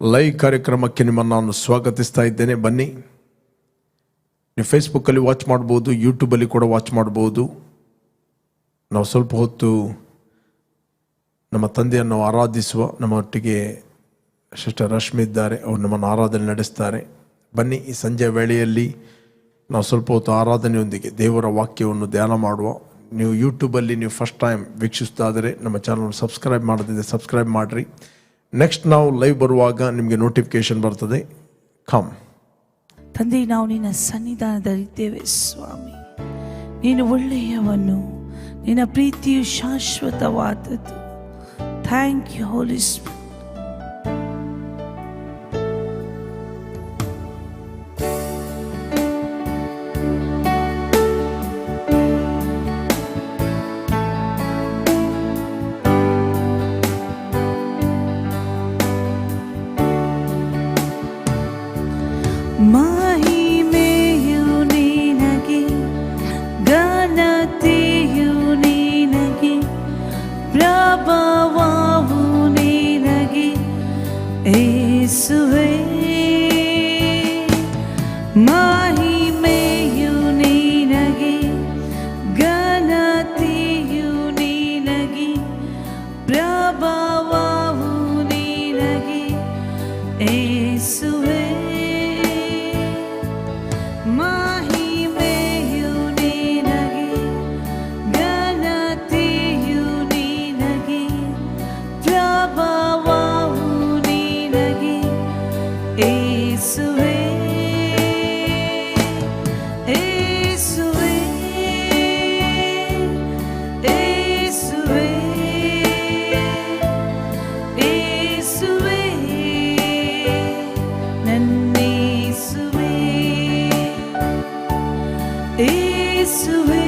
Live ಕಾರ್ಯಕ್ರಮಕ್ಕೆ ನಿಮ್ಮನ್ನು ನಾನು ಸ್ವಾಗತಿಸ್ತಾ ಇದ್ದೇನೆ. ಬನ್ನಿ, ನೀವು ಫೇಸ್ಬುಕ್ಕಲ್ಲಿ ವಾಚ್ ಮಾಡ್ಬೋದು, ಯೂಟ್ಯೂಬಲ್ಲಿ ಕೂಡ ವಾಚ್ ಮಾಡ್ಬೋದು. ನಾವು ಸ್ವಲ್ಪ ಹೊತ್ತು ನಮ್ಮ ತಂದೆಯನ್ನು ಆರಾಧಿಸುವ, ನಮ್ಮೊಟ್ಟಿಗೆ ಸಿಸ್ಟರ್ ರಶ್ಮಿ ಇದ್ದಾರೆ, ಅವರು ನಮ್ಮನ್ನು ಆರಾಧನೆ ನಡೆಸ್ತಾರೆ. ಬನ್ನಿ, ಈ ಸಂಜೆ ವೇಳೆಯಲ್ಲಿ ನಾವು ಸ್ವಲ್ಪ ಹೊತ್ತು ಆರಾಧನೆಯೊಂದಿಗೆ ದೇವರ ವಾಕ್ಯವನ್ನು ಧ್ಯಾನ ಮಾಡುವ. ನೀವು ಯೂಟ್ಯೂಬಲ್ಲಿ ನೀವು ಫಸ್ಟ್ ಟೈಮ್ ವೀಕ್ಷಿಸ್ತಾ ಇದ್ದರೆ ನಮ್ಮ ಚಾನಲ್ ಸಬ್ಸ್ಕ್ರೈಬ್ ಮಾಡದಿದ್ದರೆ ಸಬ್ಸ್ಕ್ರೈಬ್ ಮಾಡಿರಿ. ನೆಕ್ಸ್ಟ್ ನಾವು ಲೈವ್ ಬರುವಾಗ ನಿಮಗೆ ನೋಟಿಫಿಕೇಶನ್ ಬರ್ತದೆ. ಕಮ್ ತಂದೆ, ನಾವು ನಿನ್ನ ಸನ್ನಿಧಾನದಲ್ಲಿದ್ದೇವೆ ಸ್ವಾಮಿ. ನೀನು ಒಳ್ಳೆಯವನು, ನಿನ್ನ ಪ್ರೀತಿಯು ಶಾಶ್ವತವಾದದ್ದು. Thank you Holy Spirit. ಮಹಿಮೆಯು ನಿನಗೆ, ಘನತೆಯು ನಿನಗೆ, ಪ್ರಭಾವವು ನಿನಗೆ ಯೇಸುವೇ. ಮಹಿಮೆಯು ನಿನಗೆ, ಘನತೆಯು ನಿನಗೆ, ಪ್ರಭಾವವು ನಿನಗೆ ಯೇಸುವೇ. ಮಹಿಮೆಯು ನಿನಗೆ, ಘನತೆಯು ನಿನಗೆ, ಪ್ರಭಾವವು ನಿನಗೆ ಯೇಸುವೇ. ಯೇಸುವೇ, ಯೇಸುವೇ, ಯೇಸುವೇ, ನನ್ನ ಯೇಸುವೇ. ಯೇಸುವೇ,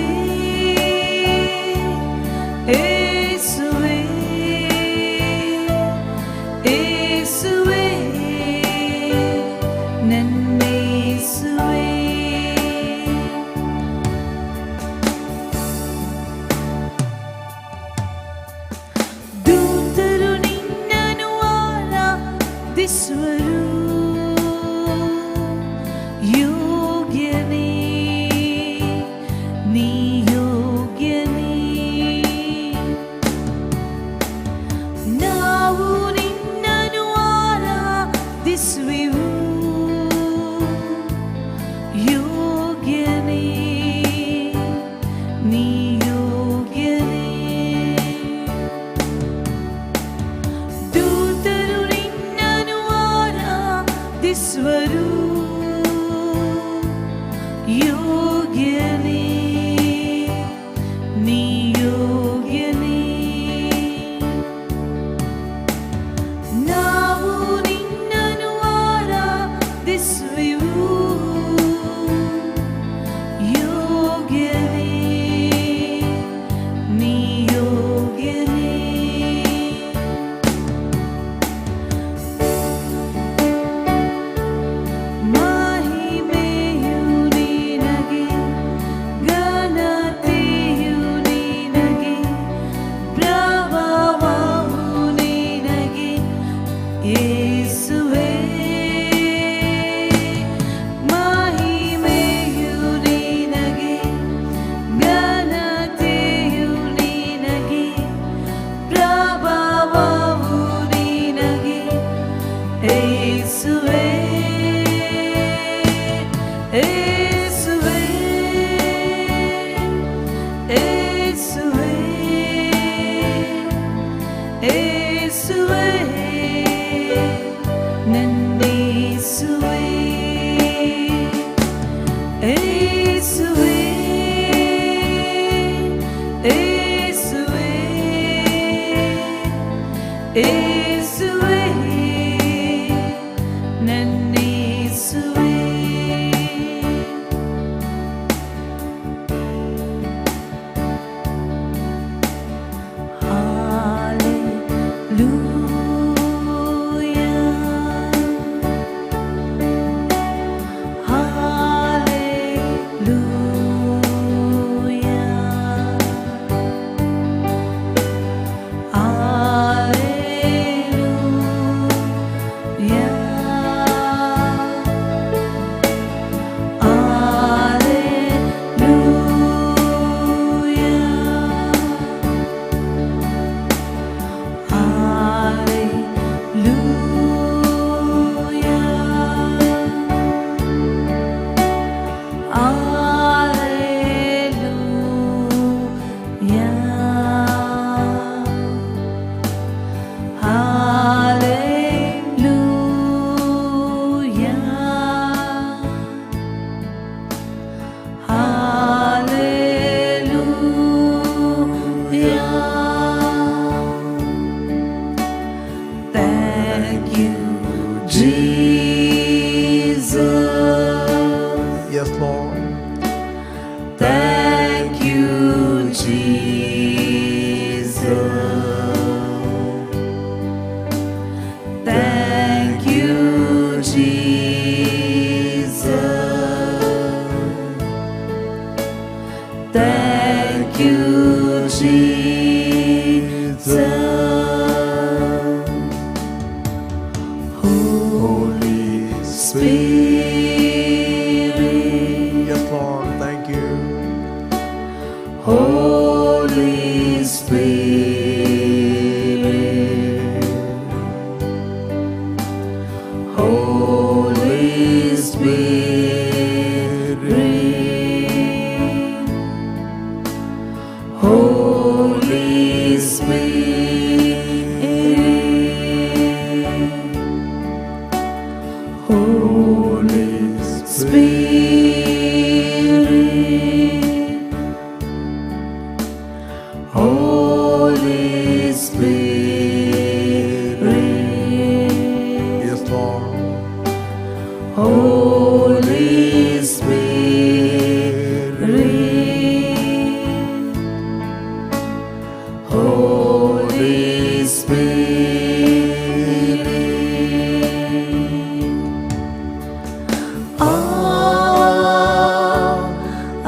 ಯೇಸುವೇ, ಯೇಸುವೇ, ನನ್ನ ಯೇಸುವೇ. ದೂತರು ನಿನ್ನನ್ನು ಆರಾಧಿಸುವರು. ಯೋಗ್ಯನೇ, ನೀ ಯೋಗ್ಯನೇ. ನಾವು ನಿನ್ನನ್ನು ಆರಾಧಿಸುವೆವು. ಯೋಗ್ಯನೇ, ನೀ ಯೋಗ್ಯನೇ. ದೂತರು ನಿನ್ನನ್ನು ಆರಾಧಿಸುವರು. ಯೋಗ್ಯನೇ, ನೀ ಯೋಗ್ಯನೇ. ನಾವು ನಿನ್ನನ್ನು ಆರಾಧಿಸುವೆವು. ಯೋಗ್ಯನೇ, ನೀ ಯೋಗ್ಯನೇ. ಮಹಿಮೆಯು ನಿನಗೆ, ಘನತೆಯು ನಿನಗೆ, ಪ್ರಭಾವವು ನಿನಗೆ ಯೇಸುವೇ. ಮಹಿಮೆಯು ನಿನಗೆ, ಘನತೆಯು ನಿನಗೆ, ಪ್ರಭಾವವು ನಿನಗೆ ಯೇಸುವೇ. ಯೇಸುವೇ, ಯೇಸುವೇ, ಯೇಸುವೇ, ನನ್ನ ಯೇಸುವೇ. ಯೇಸುವೇ, ಯೇಸುವೇ, ಯೇಸುವೇ, ನನ್ನ Jesus. Yes, Lord. Thank you, Jesus. Thank you, Jesus. Thank you, Jesus. Holy Spirit, Yes, Lord. Thank you. Holy Spirit, Holy Spirit, Holy Spirit, Holy Spirit, Holy Spirit, Yes, Lord. Holy Spirit, Holy Spirit. Ah,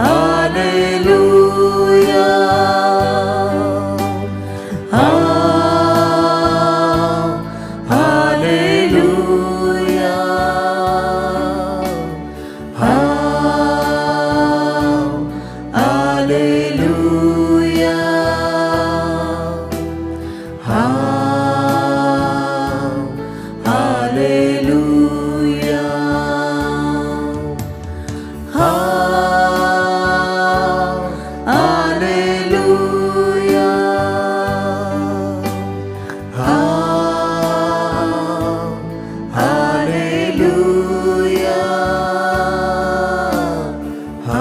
Hallelujah. Ah, Hallelujah. Ah, Hallelujah. Ah, Hallelujah. Ah, Hallelujah. Ah, Hallelujah. Ah,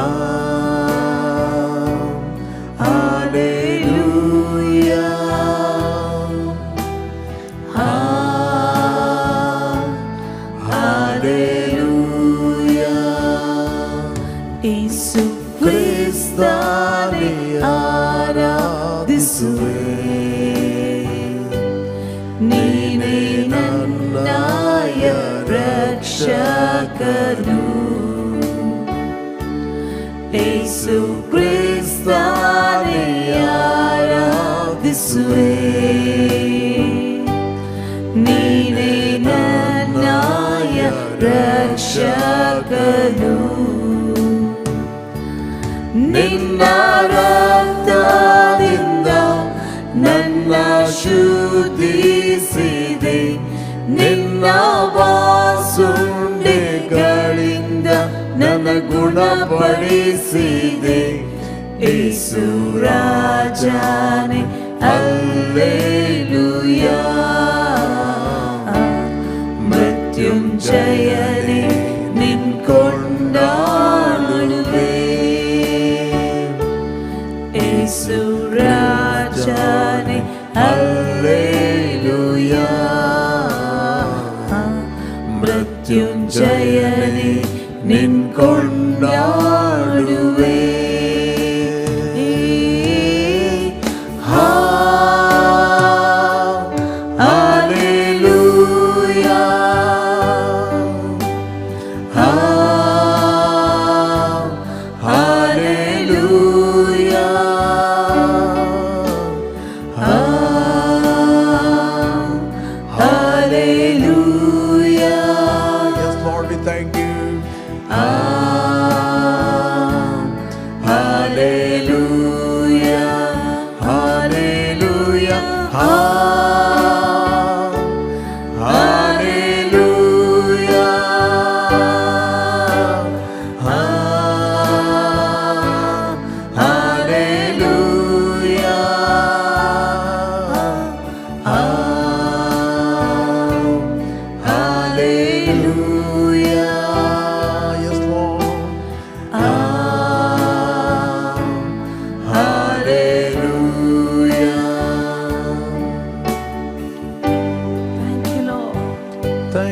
Hallelujah. Hallelujah. ಯೇಸು ಕ್ರಿಸ್ತನೇ ಆರಾಧಿಸುವೆ, ನೀನೇ ನನ್ನಯ ರಕ್ಷಕನು. ಯೇಸು ಕ್ರಿಸ್ತನೇ ಆರಾಧಿಸುವೆ, ನೀನೇ ನನ್ನಯ ರಕ್ಷಕನು. ನಿನ್ನ ರಕ್ತದಿಂದ ನನ್ನ ಶುದ್ಧಿಸಿದೆ, ನಿನ್ನ ವಾಸುಂಡೆಗಳಿಂದ ನನ್ನ ಗುಣಪಡಿಸಿದೆ. ಯೇಸು ರಾಜನೇ ಹಲ್ಲೆಲೂಯಾ, ಮೃತ್ಯುಂಜಯನೇ ನಿನ್ ಕೊಂಡಾಡುವೆ. ಯೇಸು ರಾಜನೇ ಹಲ್ಲೆಲೂಯಾ, ಮೃತ್ಯುಂಜಯನೇ ನಿನ್ ಕೊಂಡಾಡುವೆ. Hallelujah. Hallelujah. Hallelujah. Yes, Lord, we thank you.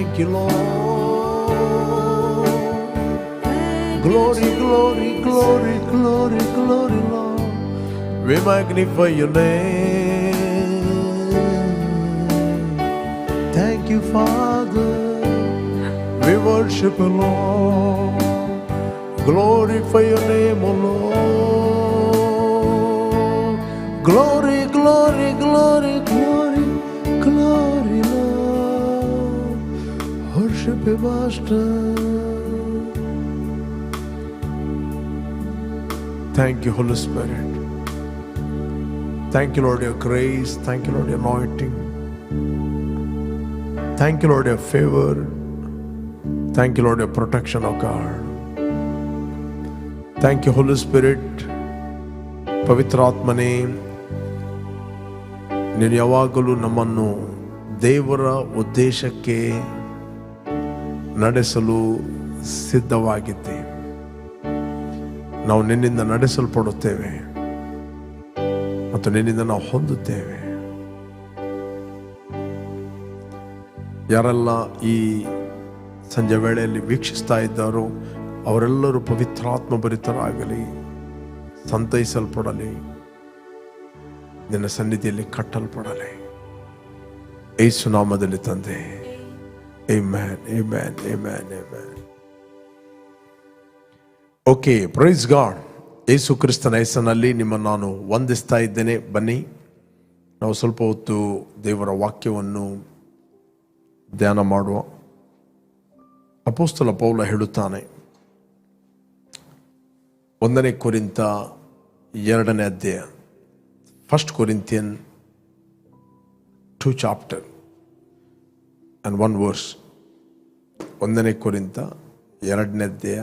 Thank you, Lord. Glory, glory, glory, glory, glory, Lord. We magnify your name. Thank you, Father. We worship you, Lord. Glorify your name, O Lord. Glory, glory, glory, glory, glory, Lord. Worship you, Master. Thank you, Holy Spirit. Thank you, Lord, your grace. Thank you, Lord, your anointing. Thank you, Lord, your favor. Thank you, Lord, your protection, O God. Thank you, Holy Spirit. ಪವಿತ್ರಾತ್ಮನೇ, ನೀನು ಯಾವಾಗಲೂ ನಮ್ಮನ್ನು ದೇವರ ಉದ್ದೇಶಕ್ಕೆ ನಡೆಸಲು ಸಿದ್ಧವಾಗಿದ್ದೆ. ನಾವು ನಿನ್ನಿಂದ ನಡೆಸಲ್ಪಡುತ್ತೇವೆ ಮತ್ತು ನಿನ್ನಿಂದ ನಾವು ಹೊಂದುತ್ತೇವೆ. ಯಾರೆಲ್ಲ ಈ ಸಂಜೆ ವೇಳೆಯಲ್ಲಿ ವೀಕ್ಷಿಸ್ತಾ ಇದ್ದಾರೋ ಅವರೆಲ್ಲರೂ ಪವಿತ್ರಾತ್ಮ ಭರಿತರಾಗಲಿ, ಸಂತೈಸಲ್ಪಡಲಿ, ನಿನ್ನ ಸನ್ನಿಧಿಯಲ್ಲಿ ಕಟ್ಟಲ್ಪಡಲಿ. ಯೇಸು ನಾಮದಲ್ಲಿ ತಂದೆ, amen, amen, amen, amen. Okay, praise God. ಯೇಸು ಕ್ರಿಸ್ತನ ಹೆಸರಿನಲ್ಲಿ ನಿಮ್ಮನ್ನು ನಾನು ವಂದಿಸ್ತಾ ಇದ್ದೇನೆ. ಬನ್ನಿ, ನಾವು ಸ್ವಲ್ಪ ಹೊತ್ತು ದೇವರ ವಾಕ್ಯವನ್ನು ಧ್ಯಾನ ಮಾಡುವ. ಅಪೊಸ್ತಲ ಪೌಲ ಹೇಳುತ್ತಾನೆ, 1 ಕೊರಿಂಥ 2ನೇ ಅಧ್ಯಾಯ, 1 Corinthians 2 chapter and 1 verse. 1 ಕೊರಿಂಥ 2ನೇ ಅಧ್ಯಾಯ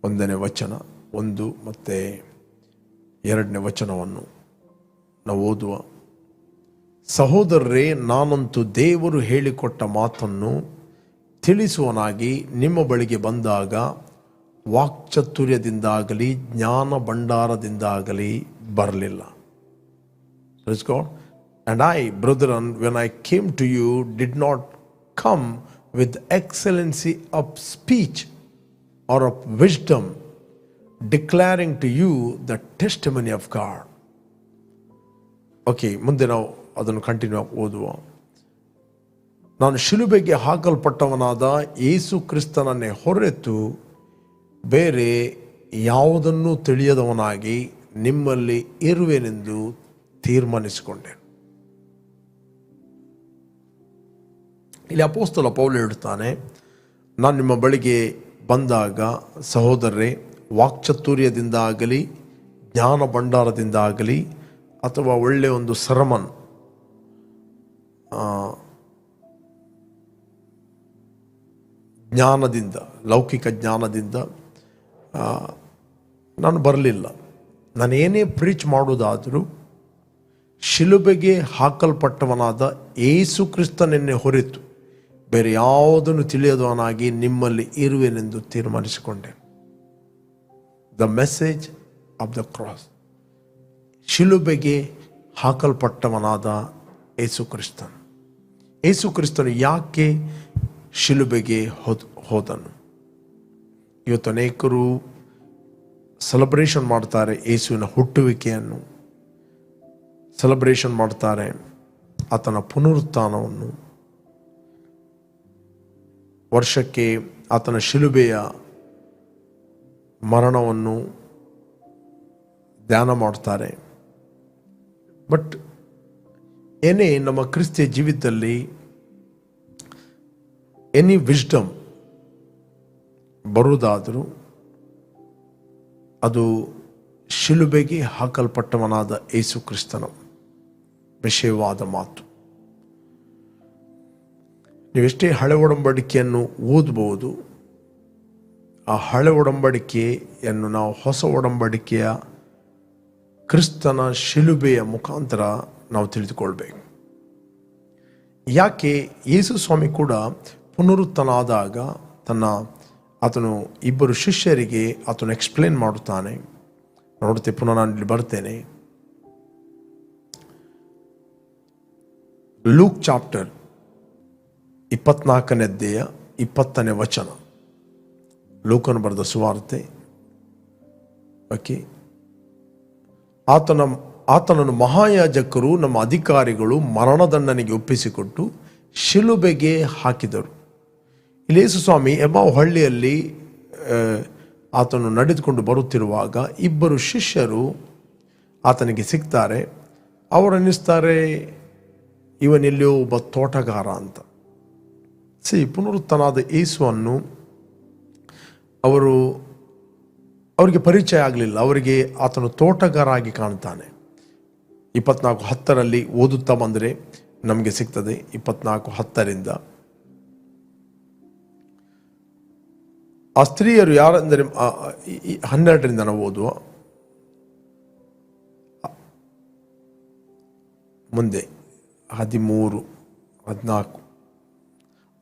1ನೇ ವಚನ, 1 ಮತ್ತು 2ನೇ ವಚನವನ್ನು ನಾವು ಓದುವ. ಸಹೋದರರೇ, ನಾನಂತೂ ದೇವರು ಹೇಳಿಕೊಟ್ಟ ಮಾತನ್ನು ತಿಳಿಸುವನಾಗಿ ನಿಮ್ಮ ಬಳಿಗೆ ಬಂದಾಗ ವಾಕ್ಚಾತುರ್ಯದಿಂದಾಗಲಿ ಜ್ಞಾನ ಭಂಡಾರದಿಂದಾಗಲಿ ಬರಲಿಲ್ಲ. Praise God. And I, brethren, when I came to you, did not come with excellency of speech or of wisdom, declaring to you the testimony of God. Okay, ಮುಂದೆ ನಾವು ಅದನ್ನು ಕಂಟಿನ್ಯೂ ಓದುವ. ನಾನು ಶಿಲುಬೆಗೆ ಹಾಕಲ್ಪಟ್ಟವನಾದ ಯೇಸು ಕ್ರಿಸ್ತನನ್ನೇ ಹೊರತು ಬೇರೆ ಯಾವುದನ್ನು ತಿಳಿಯದವನಾಗಿ ನಿಮ್ಮಲ್ಲಿ ಇರುವೆನೆಂದು ತೀರ್ಮಾನಿಸಿಕೊಂಡೆ. ಇಲ್ಲಿ ಅಪೊಸ್ತಲ ಪೌಲ ಹೇಳುತ್ತಾನೆ, ನಾನು ನಿಮ್ಮ ಬಳಿಗೆ ಬಂದಾಗ ಸಹೋದರರೇ, ವಾಕ್ಚಾತುರ್ಯದಿಂದಾಗಲಿ ಜ್ಞಾನ ಭಂಡಾರದಿಂದಾಗಲಿ ಅಥವಾ ಒಳ್ಳೆಯ ಒಂದು ಸರ್ಮನ್, ಜ್ಞಾನದಿಂದ, ಲೌಕಿಕ ಜ್ಞಾನದಿಂದ ನಾನು ಬರಲಿಲ್ಲ. ನಾನು ಏನೇ ಪ್ರೀಚ್ ಮಾಡೋದಾದರೂ ಶಿಲುಬೆಗೆ ಹಾಕಲ್ಪಟ್ಟವನಾದ ಯೇಸು ಕ್ರಿಸ್ತನನ್ನೇ ಹೊರತು ಬೇರೆ ಯಾವುದನ್ನು ತಿಳಿಯದವನಾಗಿ ನಿಮ್ಮಲ್ಲಿ ಇರುವೆನೆಂದು ತೀರ್ಮಾನಿಸಿಕೊಂಡೆ. The message of the cross, ಶಿಲುಬೆಗೆ ಹಾಕಲ್ಪಟ್ಟವನಾದ ಯೇಸು ಕ್ರಿಸ್ತನು. ಯೇಸು ಕ್ರಿಸ್ತನು ಯಾಕೆ ಶಿಲುಬೆಗೆ ಹೋದನು? ಇವತ್ತು ಅನೇಕರು ಸೆಲೆಬ್ರೇಷನ್ ಮಾಡ್ತಾರೆ, ಯೇಸುವಿನ ಹುಟ್ಟುವಿಕೆಯನ್ನು ಸೆಲೆಬ್ರೇಷನ್ ಮಾಡ್ತಾರೆ, ಆತನ ಪುನರುತ್ಥಾನವನ್ನು. ವರ್ಷಕ್ಕೆ ಆತನ ಶಿಲುಬೆಯ ಮರಣವನ್ನು ಧ್ಯಾನ ಮಾಡ್ತಾರೆ. ಬಟ್ ಏನೇ ನಮ್ಮ ಕ್ರಿಸ್ತಿಯ ಜೀವಿತದಲ್ಲಿ ಎನಿ ವಿಸ್ಡಮ್ ಬರುವುದಾದರೂ ಅದು ಶಿಲುಬೆಗೆ ಹಾಕಲ್ಪಟ್ಟವನಾದ ಯೇಸು ಕ್ರಿಸ್ತನ ವಿಷಯವಾದ ಮಾತು. ನೀವೆಷ್ಟೇ ಹಳೆ ಒಡಂಬಡಿಕೆಯನ್ನು ಓದಬಹುದು, ಆ ಹಳೆ ಒಡಂಬಡಿಕೆಯನ್ನು ನಾವು ಹೊಸ ಒಡಂಬಡಿಕೆಯ ಕ್ರಿಸ್ತನ ಶಿಲುಬೆಯ ಮುಖಾಂತರ ನಾವು ತಿಳಿದುಕೊಳ್ಬೇಕು. ಯಾಕೆ ಯೇಸು ಸ್ವಾಮಿ ಕೂಡ ಪುನರುತ್ಥಾನಾದಾಗ ಆತನು 2 ಶಿಷ್ಯರಿಗೆ ಆತನು ಎಕ್ಸ್ಪ್ಲೇನ್ ಮಾಡುತ್ತಾನೆ. ನೋಡುತ್ತೆ, ಪುನಃ ನಾನು ಇಲ್ಲಿ ಬರ್ತೇನೆ. ಲೂಕ್ ಚಾಪ್ಟರ್ 24ನೇ ಅಧ್ಯಾಯ 20ನೇ ವಚನ. ಲೂಕನು ಬರೆದ ಸುವಾರ್ತೆ. ಓಕೆ, ಆತನನ್ನು ಮಹಾಯಾಜಕರು ನಮ್ಮ ಅಧಿಕಾರಿಗಳು ಮರಣದಂಡನೆಗೆ ಒಪ್ಪಿಸಿಕೊಟ್ಟು ಶಿಲುಬೆಗೆ ಹಾಕಿದರು. ಇಲ್ಲಿ ಯೇಸು ಸ್ವಾಮಿ ಎಮ್ಮಾವ್ ಹಳ್ಳಿಯಲ್ಲಿ ಆತನು ನಡೆದುಕೊಂಡು ಬರುತ್ತಿರುವಾಗ ಇಬ್ಬರು ಶಿಷ್ಯರು ಆತನಿಗೆ ಸಿಗ್ತಾರೆ. ಅವರನ್ನಿಸ್ತಾರೆ, ಇವನೆಲ್ಲಿಯೋ ಒಬ್ಬ ತೋಟಗಾರ ಅಂತ. ಪುನರುತ್ತನಾದ ಯೇಸುವನ್ನು ಅವರಿಗೆ ಪರಿಚಯ ಆಗಲಿಲ್ಲ. ಅವರಿಗೆ ಆತನು ತೋಟಗಾರ ಆಗಿ ಕಾಣ್ತಾನೆ. 24:10 ಓದುತ್ತಾ ಬಂದರೆ ನಮಗೆ ಸಿಗ್ತದೆ. 24:10 ಆ ಸ್ತ್ರೀಯರು ಯಾರೆಂದರೆ 12 ನಾವು ಓದುವ ಮುಂದೆ 13, 14.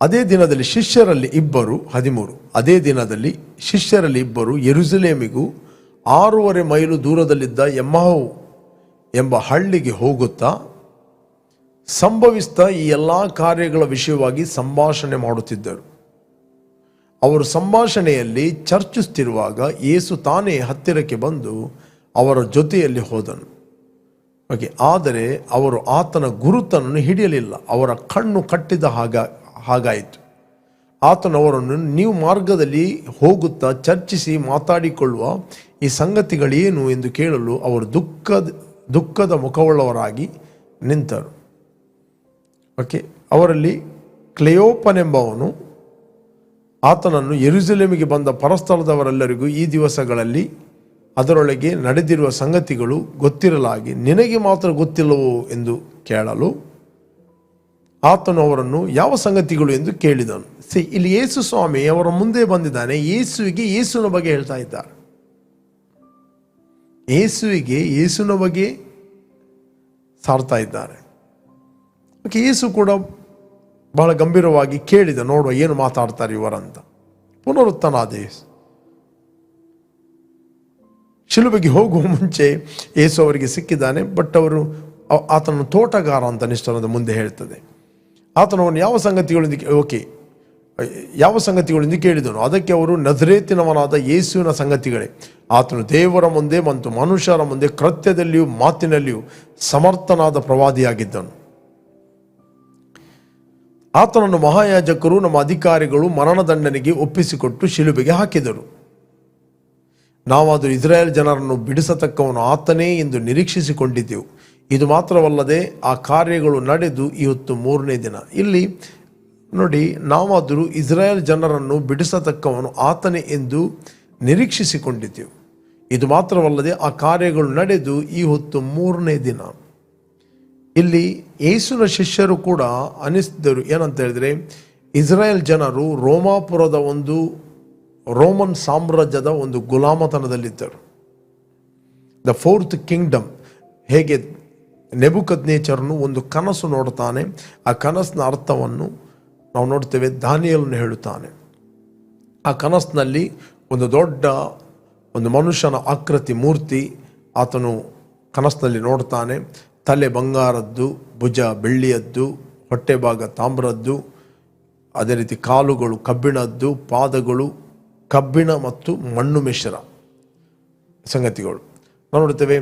ಅದೇ ದಿನದಲ್ಲಿ ಶಿಷ್ಯರಲ್ಲಿ ಇಬ್ಬರು 13. ಅದೇ ದಿನದಲ್ಲಿ ಶಿಷ್ಯರಲ್ಲಿ ಇಬ್ಬರು ಯೆರೂಸಲೇಮಿಗೂ 6.5 ಮೈಲು ದೂರದಲ್ಲಿದ್ದ ಎಮ್ಮಾವ್ ಎಂಬ ಹಳ್ಳಿಗೆ ಹೋಗುತ್ತಾ ಸಂಭವಿಸಿದ ಈ ಎಲ್ಲ ಕಾರ್ಯಗಳ ವಿಷಯವಾಗಿ ಸಂಭಾಷಣೆ ಮಾಡುತ್ತಿದ್ದರು. ಅವರು ಸಂಭಾಷಣೆಯಲ್ಲಿ ಚರ್ಚಿಸುತ್ತಿರುವಾಗ ಯೇಸು ತಾನೇ ಹತ್ತಿರಕ್ಕೆ ಬಂದು ಅವರ ಜೊತೆಯಲ್ಲಿ ಹೋದನು. ಆದರೆ ಅವರು ಆತನ ಗುರುತನ್ನು ಹಿಡಿಯಲಿಲ್ಲ. ಅವರ ಕಣ್ಣು ಕಟ್ಟಿದ ಹಾಗಾಯಿತು. ಆತನು ಅವರನ್ನು, ನೀವು ಮಾರ್ಗದಲ್ಲಿ ಹೋಗುತ್ತಾ ಚರ್ಚಿಸಿ ಮಾತಾಡಿಕೊಳ್ಳುವ ಈ ಸಂಗತಿಗಳೇನು ಎಂದು ಕೇಳಲು ಅವರು ದುಃಖದ ಮುಖವುಳ್ಳವರಾಗಿ ನಿಂತರು. ಅವರಲ್ಲಿ ಕ್ಲೆಯೋಪನೆಂಬವನು ಆತನನ್ನು, ಯೆರೂಸಲೇಮಿಗೆ ಬಂದ ಪರಸ್ಥಳದವರೆಲ್ಲರಿಗೂ ಈ ದಿವಸಗಳಲ್ಲಿ ಅದರೊಳಗೆ ನಡೆದಿರುವ ಸಂಗತಿಗಳು ಗೊತ್ತಿರಲಾಗಿ ನಿನಗೆ ಮಾತ್ರ ಗೊತ್ತಿಲ್ಲವೋ ಎಂದು ಕೇಳಲು ಆತನು ಅವರನ್ನು, ಯಾವ ಸಂಗತಿಗಳು ಎಂದು ಕೇಳಿದನು. ಇಲ್ಲಿ ಯೇಸು ಸ್ವಾಮಿ ಅವರ ಮುಂದೆ ಬಂದಿದ್ದಾನೆ. ಯೇಸುವಿಗೆ ಯೇಸುವಿನ ಬಗ್ಗೆ ಹೇಳ್ತಾ ಇದ್ದಾರೆ. ಯೇಸುವಿಗೆ ಯೇಸುವಿನ ಬಗ್ಗೆ ಸಾರ್ತಾ ಇದ್ದಾರೆ. ಯೇಸು ಕೂಡ ಬಹಳ ಗಂಭೀರವಾಗಿ ಕೇಳಿದ, ನೋಡುವ ಏನು ಮಾತಾಡ್ತಾರೆ ಇವರಂತ. ಪುನರುತ್ಥಾನಾದ ಯೇಸು ಶಿಲುಬೆಗೆ ಹೋಗುವ ಮುಂಚೆ ಯೇಸು ಅವರಿಗೆ ಸಿಕ್ಕಿದ್ದಾನೆ. ಬಟ್ ಅವರು ಆತನನ್ನು ತೋಟಗಾರ ಅಂತ ನಿಷ್ಠನದ ಮುಂದೆ ಹೇಳ್ತದೆ. ಆತನವನ್ನು ಯಾವ ಸಂಗತಿಗಳಿಂದ ಕೇಳಿದನು. ಅದಕ್ಕೆ ಅವರು, ನಜರೇತಿನವನಾದ ಯೇಸುವಿನ ಸಂಗತಿಗಳೇ. ಆತನು ದೇವರ ಮುಂದೆ ಮತ್ತು ಮನುಷ್ಯರ ಮುಂದೆ ಕೃತ್ಯದಲ್ಲಿಯೂ ಮಾತಿನಲ್ಲಿಯೂ ಸಮರ್ಥನಾದ ಪ್ರವಾದಿಯಾಗಿದ್ದನು. ಆತನನ್ನು ಮಹಾಯಾಜಕರು ನಮ್ಮ ಅಧಿಕಾರಿಗಳು ಮರಣದಂಡನೆಗೆ ಒಪ್ಪಿಸಿಕೊಟ್ಟು ಶಿಲುಬೆಗೆ ಹಾಕಿದರು. ನಾವಾದರೂ ಇಸ್ರಾಯೇಲ್ ಜನರನ್ನು ಬಿಡಿಸತಕ್ಕವನು ಆತನೇ ಎಂದು ನಿರೀಕ್ಷಿಸಿಕೊಂಡಿದ್ದೆವು. ಇದು ಮಾತ್ರವಲ್ಲದೆ ಆ ಕಾರ್ಯಗಳು ನಡೆದು ಇವತ್ತು 3ನೇ ದಿನ. ಇಲ್ಲಿ ನೋಡಿ, ನಾವಾದರೂ ಇಸ್ರಾಯೇಲ್ ಜನರನ್ನು ಬಿಡಿಸತಕ್ಕವನು ಆತನೇ ಎಂದು ನಿರೀಕ್ಷಿಸಿಕೊಂಡಿದ್ದೆವು. ಇದು ಮಾತ್ರವಲ್ಲದೆ ಆ ಕಾರ್ಯಗಳು ನಡೆದು ಇವತ್ತು 3ನೇ ದಿನ. ಇಲ್ಲಿ ಯೇಸುವಿನ ಶಿಷ್ಯರು ಕೂಡ ಅನಿಸಿದರು. ಏನಂತ ಹೇಳಿದ್ರೆ, ಇಸ್ರಾಯೇಲ್ ಜನರು ರೋಮಾಪುರದ ರೋಮನ್ ಸಾಮ್ರಾಜ್ಯದ ಒಂದು ಗುಲಾಮತನದಲ್ಲಿದ್ದರು. The 4th Kingdom. ಹೇಗೆ ನೆಬೂಕದ್ನೆಚ್ಚರನು ಒಂದು ಕನಸು ನೋಡುತ್ತಾನೆ, ಆ ಕನಸಿನ ಅರ್ಥವನ್ನು ನಾವು ನೋಡ್ತೇವೆ. ದಾನಿಯೇಲನು ಹೇಳುತ್ತಾನೆ. ಆ ಕನಸಿನಲ್ಲಿ ಒಂದು ಮನುಷ್ಯನ ಆಕೃತಿ ಮೂರ್ತಿ ಆತನು ಕನಸಿನಲ್ಲಿ ನೋಡ್ತಾನೆ. ತಲೆ ಬಂಗಾರದ್ದು, ಭುಜ ಬೆಳ್ಳಿಯದ್ದು, ಹೊಟ್ಟೆ ಭಾಗ ತಾಮ್ರದ್ದು, ಅದೇ ರೀತಿ ಕಾಲುಗಳು ಕಬ್ಬಿಣದ್ದು, ಪಾದಗಳು ಕಬ್ಬಿಣ ಮತ್ತು ಮಣ್ಣು ಮಿಶ್ರ ಸಂಗತಿಗಳು ನಾವು ನೋಡ್ತೇವೆ.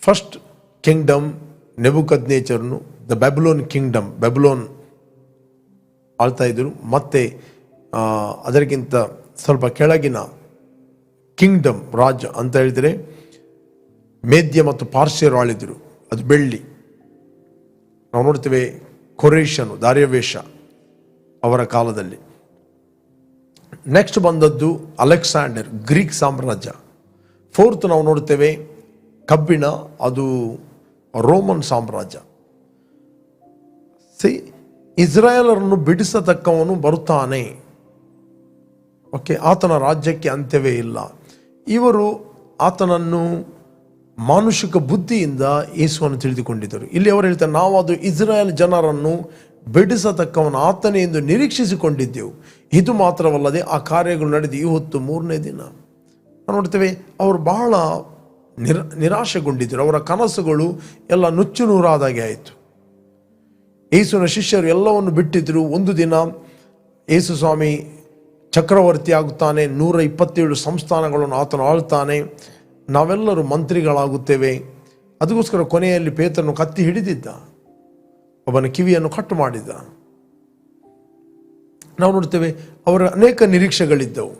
ಫಸ್ಟ್ ಕಿಂಗ್ಡಮ್ ನೆಬೂಕದ್ನೆಚ್ಚರನು ದ ಬ್ಯಾಬಿಲೋನ್ ಕಿಂಗ್ಡಮ್, ಬ್ಯಾಬಿಲೋನ್ ಆಳ್ತಾ ಇದ್ದರು. ಮತ್ತೆ ಅದಕ್ಕಿಂತ ಸ್ವಲ್ಪ ಕೆಳಗಿನ ಕಿಂಗ್ಡಮ್ ರಾಜ್ ಅಂತ ಹೇಳಿದರೆ ಮೇದ್ಯ ಮತ್ತು ಪಾರ್ಶ್ಯರು ಆಳಿದರು, ಅದು ಬೆಳ್ಳಿ. ನಾವು ನೋಡ್ತೇವೆ ಕೊರೇಷನು, ದಾರ್ಯವೇಶ ಅವರ ಕಾಲದಲ್ಲಿ. ನೆಕ್ಸ್ಟ್ ಬಂದದ್ದು ಅಲೆಕ್ಸಾಂಡರ್, ಗ್ರೀಕ್ ಸಾಮ್ರಾಜ್ಯ. 4th ನಾವು ನೋಡ್ತೇವೆ ಕಬ್ಬಿಣ, ಅದು ರೋಮನ್ ಸಾಮ್ರಾಜ್ಯ. ಇಸ್ರಾಯೇಲರನ್ನು ಬಿಡಿಸತಕ್ಕವನು ಬರುತ್ತಾನೆ. ಆತನ ರಾಜ್ಯಕ್ಕೆ ಅಂತ್ಯವೇ ಇಲ್ಲ. ಇವರು ಆತನನ್ನು ಮಾನುಷಿಕ ಬುದ್ಧಿಯಿಂದ ಯೇಸುವನ್ನು ತಿಳಿದುಕೊಂಡಿದ್ದರು. ಇಲ್ಲಿ ಅವರು ಹೇಳ್ತಾರೆ, ನಾವು ಅದು ಇಸ್ರಾಯೇಲ್ ಜನರನ್ನು ಬಿಡಿಸತಕ್ಕವನು ಆತನೇ ಎಂದು ನಿರೀಕ್ಷಿಸಿಕೊಂಡಿದ್ದೆವು. ಇದು ಮಾತ್ರವಲ್ಲದೆ ಆ ಕಾರ್ಯಗಳು ನಡೆದು ಇವತ್ತು 3ನೇ ದಿನ. ನಾವು ನೋಡ್ತೇವೆ, ಅವರು ಬಹಳ ನಿರಾಶೆಗೊಂಡಿದ್ದರು. ಅವರ ಕನಸುಗಳು ಎಲ್ಲ ನುಚ್ಚು ನೂರಾದಾಗೆ ಆಯಿತು. ಯೇಸುವಿನ ಶಿಷ್ಯರು ಎಲ್ಲವನ್ನು ಬಿಟ್ಟಿದ್ರು. ಒಂದು ದಿನ ಯೇಸು ಸ್ವಾಮಿ ಚಕ್ರವರ್ತಿ ಆಗುತ್ತಾನೆ. 127 ಸಂಸ್ಥಾನಗಳನ್ನು ಆತನು ಆಳ್ತಾನೆ. ನಾವೆಲ್ಲರೂ ಮಂತ್ರಿಗಳಾಗುತ್ತೇವೆ. ಅದಕ್ಕೋಸ್ಕರ ಕೊನೆಯಲ್ಲಿ ಪೇತ್ರನು ಕತ್ತಿ ಹಿಡಿದಿದ್ದ, ಒಬ್ಬನ ಕಿವಿಯನ್ನು ಕಟ್ಟು ಮಾಡಿದ್ದ. ನಾವು ನೋಡ್ತೇವೆ ಅವರ ಅನೇಕ ನಿರೀಕ್ಷೆಗಳಿದ್ದವು.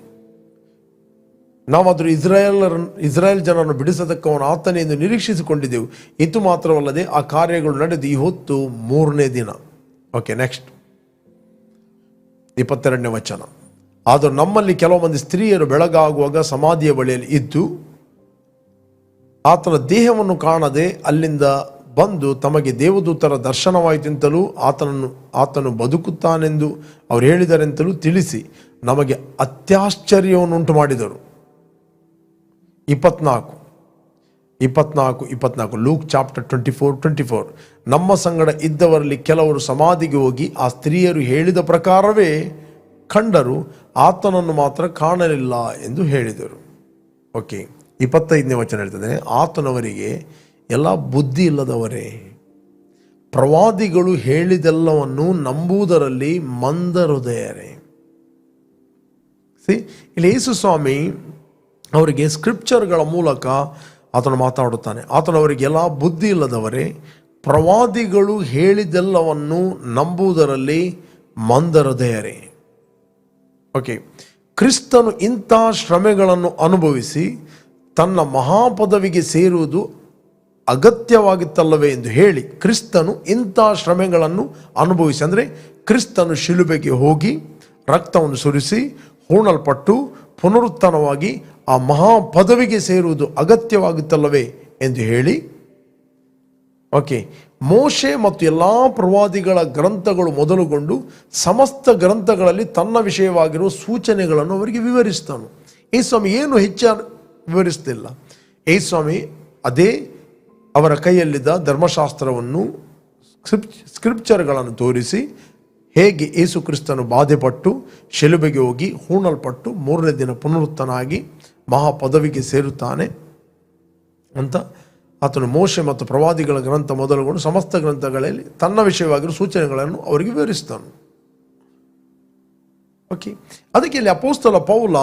ನಾವಾದರೂ ಇಸ್ರಾಯೇಲ್ ಜನರನ್ನು ಬಿಡಿಸತಕ್ಕ ಅವನು ಆತನೇ ಎಂದು ನಿರೀಕ್ಷಿಸಿಕೊಂಡಿದ್ದೆವು. ಇದು ಮಾತ್ರವಲ್ಲದೆ ಆ ಕಾರ್ಯಗಳು ನಡೆದು ಈ ಹೊತ್ತು 3ನೇ ದಿನ. ಓಕೆ, ನೆಕ್ಸ್ಟ್ 22ನೇ ವಚನ. ಆದರೂ ನಮ್ಮಲ್ಲಿ ಕೆಲವು ಮಂದಿ ಸ್ತ್ರೀಯರು ಬೆಳಗಾಗುವಾಗ ಸಮಾಧಿಯ ಬಳಿಯಲ್ಲಿ ಇದ್ದು ಆತನ ದೇಹವನ್ನು ಕಾಣದೆ ಅಲ್ಲಿಂದ ಬಂದು ತಮಗೆ ದೇವದೂತರ ದರ್ಶನವಾಯಿತೆಂತಲೂ ಆತನು ಬದುಕುತ್ತಾನೆಂದು ಅವರು ಹೇಳಿದರೆಂತಲೂ ತಿಳಿಸಿ ನಮಗೆ ಅತ್ಯಾಶ್ಚರ್ಯವನ್ನುಂಟು ಮಾಡಿದರು. 24 ಲೂಕ್ ಚಾಪ್ಟರ್ 24 ನಮ್ಮ ಸಂಗಡ ಇದ್ದವರಲ್ಲಿ ಕೆಲವರು ಸಮಾಧಿಗೆ ಹೋಗಿ ಆ ಸ್ತ್ರೀಯರು ಹೇಳಿದ ಪ್ರಕಾರವೇ ಕಂಡರು, ಆತನನ್ನು ಮಾತ್ರ ಕಾಣಲಿಲ್ಲ ಎಂದು ಹೇಳಿದರು. ಓಕೆ, 25ನೇ ವಚನ ಹೇಳ್ತದೆ, ಆತನವರಿಗೆ ಎಲ್ಲ ಬುದ್ಧಿ ಇಲ್ಲದವರೇ, ಪ್ರವಾದಿಗಳು ಹೇಳಿದೆಲ್ಲವನ್ನು ನಂಬುವುದರಲ್ಲಿ ಮಂದ ಹೃದಯರೇ. ಇಲ್ಲಿ ಯೇಸು ಸ್ವಾಮಿ ಅವರಿಗೆ ಸ್ಕ್ರಿಪ್ಚರ್ಗಳ ಮೂಲಕ ಆತನು ಮಾತಾಡುತ್ತಾನೆ. ಆತನವರಿಗೆ ಎಲ್ಲ ಬುದ್ಧಿ ಇಲ್ಲದವರೇ, ಪ್ರವಾದಿಗಳು ಹೇಳಿದೆಲ್ಲವನ್ನು ನಂಬುವುದರಲ್ಲಿ ಮಂದ ಹೃದಯರೇ. ಓಕೆ, ಕ್ರಿಸ್ತನು ಇಂಥ ಶ್ರಮೆಗಳನ್ನು ಅನುಭವಿಸಿ ತನ್ನ ಮಹಾಪದವಿಗೆ ಸೇರುವುದು ಅಗತ್ಯವಾಗಿತ್ತಲ್ಲವೇ ಎಂದು ಹೇಳಿ, ಕ್ರಿಸ್ತನು ಇಂಥ ಶ್ರಮೆಗಳನ್ನು ಅನುಭವಿಸಿ ಅಂದರೆ ಕ್ರಿಸ್ತನು ಶಿಲುಬೆಗೆ ಹೋಗಿ ರಕ್ತವನ್ನು ಸುರಿಸಿ ಹೂಣಲ್ಪಟ್ಟು ಪುನರುತ್ಥಾನವಾಗಿ ಆ ಮಹಾಪದವಿಗೆ ಸೇರುವುದು ಅಗತ್ಯವಾಗಿತ್ತಲ್ಲವೇ ಎಂದು ಹೇಳಿ, ಓಕೆ, ಮೋಶೆ ಮತ್ತು ಎಲ್ಲ ಪ್ರವಾದಿಗಳ ಗ್ರಂಥಗಳು ಮೊದಲುಗೊಂಡು ಸಮಸ್ತ ಗ್ರಂಥಗಳಲ್ಲಿ ತನ್ನ ವಿಷಯವಾಗಿರುವ ಸೂಚನೆಗಳನ್ನು ಅವರಿಗೆ ವಿವರಿಸ್ತಾನು. ಈ ಸ್ವಾಮಿ ಏನು ಹೆಚ್ಚು ವಿವರಿಸ್ತಿಲ್ಲ. ಈ ಸ್ವಾಮಿ ಅದೇ ಅವರ ಕೈಯಲ್ಲಿದ್ದ ಧರ್ಮಶಾಸ್ತ್ರವನ್ನು ಸ್ಕ್ರಿಪ್ಚರ್ಗಳನ್ನು ತೋರಿಸಿ ಹೇಗೆ ಯೇಸು ಕ್ರಿಸ್ತನು ಬಾಧೆಪಟ್ಟು ಶಿಲುಬೆಗೆ ಹೋಗಿ ಹೂಣಲ್ಪಟ್ಟು 3ನೇ ದಿನ ಪುನರುತ್ಥಾನಾಗಿ ಮಹಾಪದವಿಗೆ ಸೇರುತ್ತಾನೆ ಅಂತ ಆತನು ಮೋಶೆ ಮತ್ತು ಪ್ರವಾದಿಗಳ ಗ್ರಂಥ ಮೊದಲುಗೊಂಡು ಸಮಸ್ತ ಗ್ರಂಥಗಳಲ್ಲಿ ತನ್ನ ವಿಷಯವಾಗಿರುವ ಸೂಚನೆಗಳನ್ನು ಅವರಿಗೆ ವಿವರಿಸ್ತಾನೆ. ಓಕೆ, ಅದಕ್ಕೆ ಇಲ್ಲಿ ಅಪೊಸ್ತಲ ಪೌಲ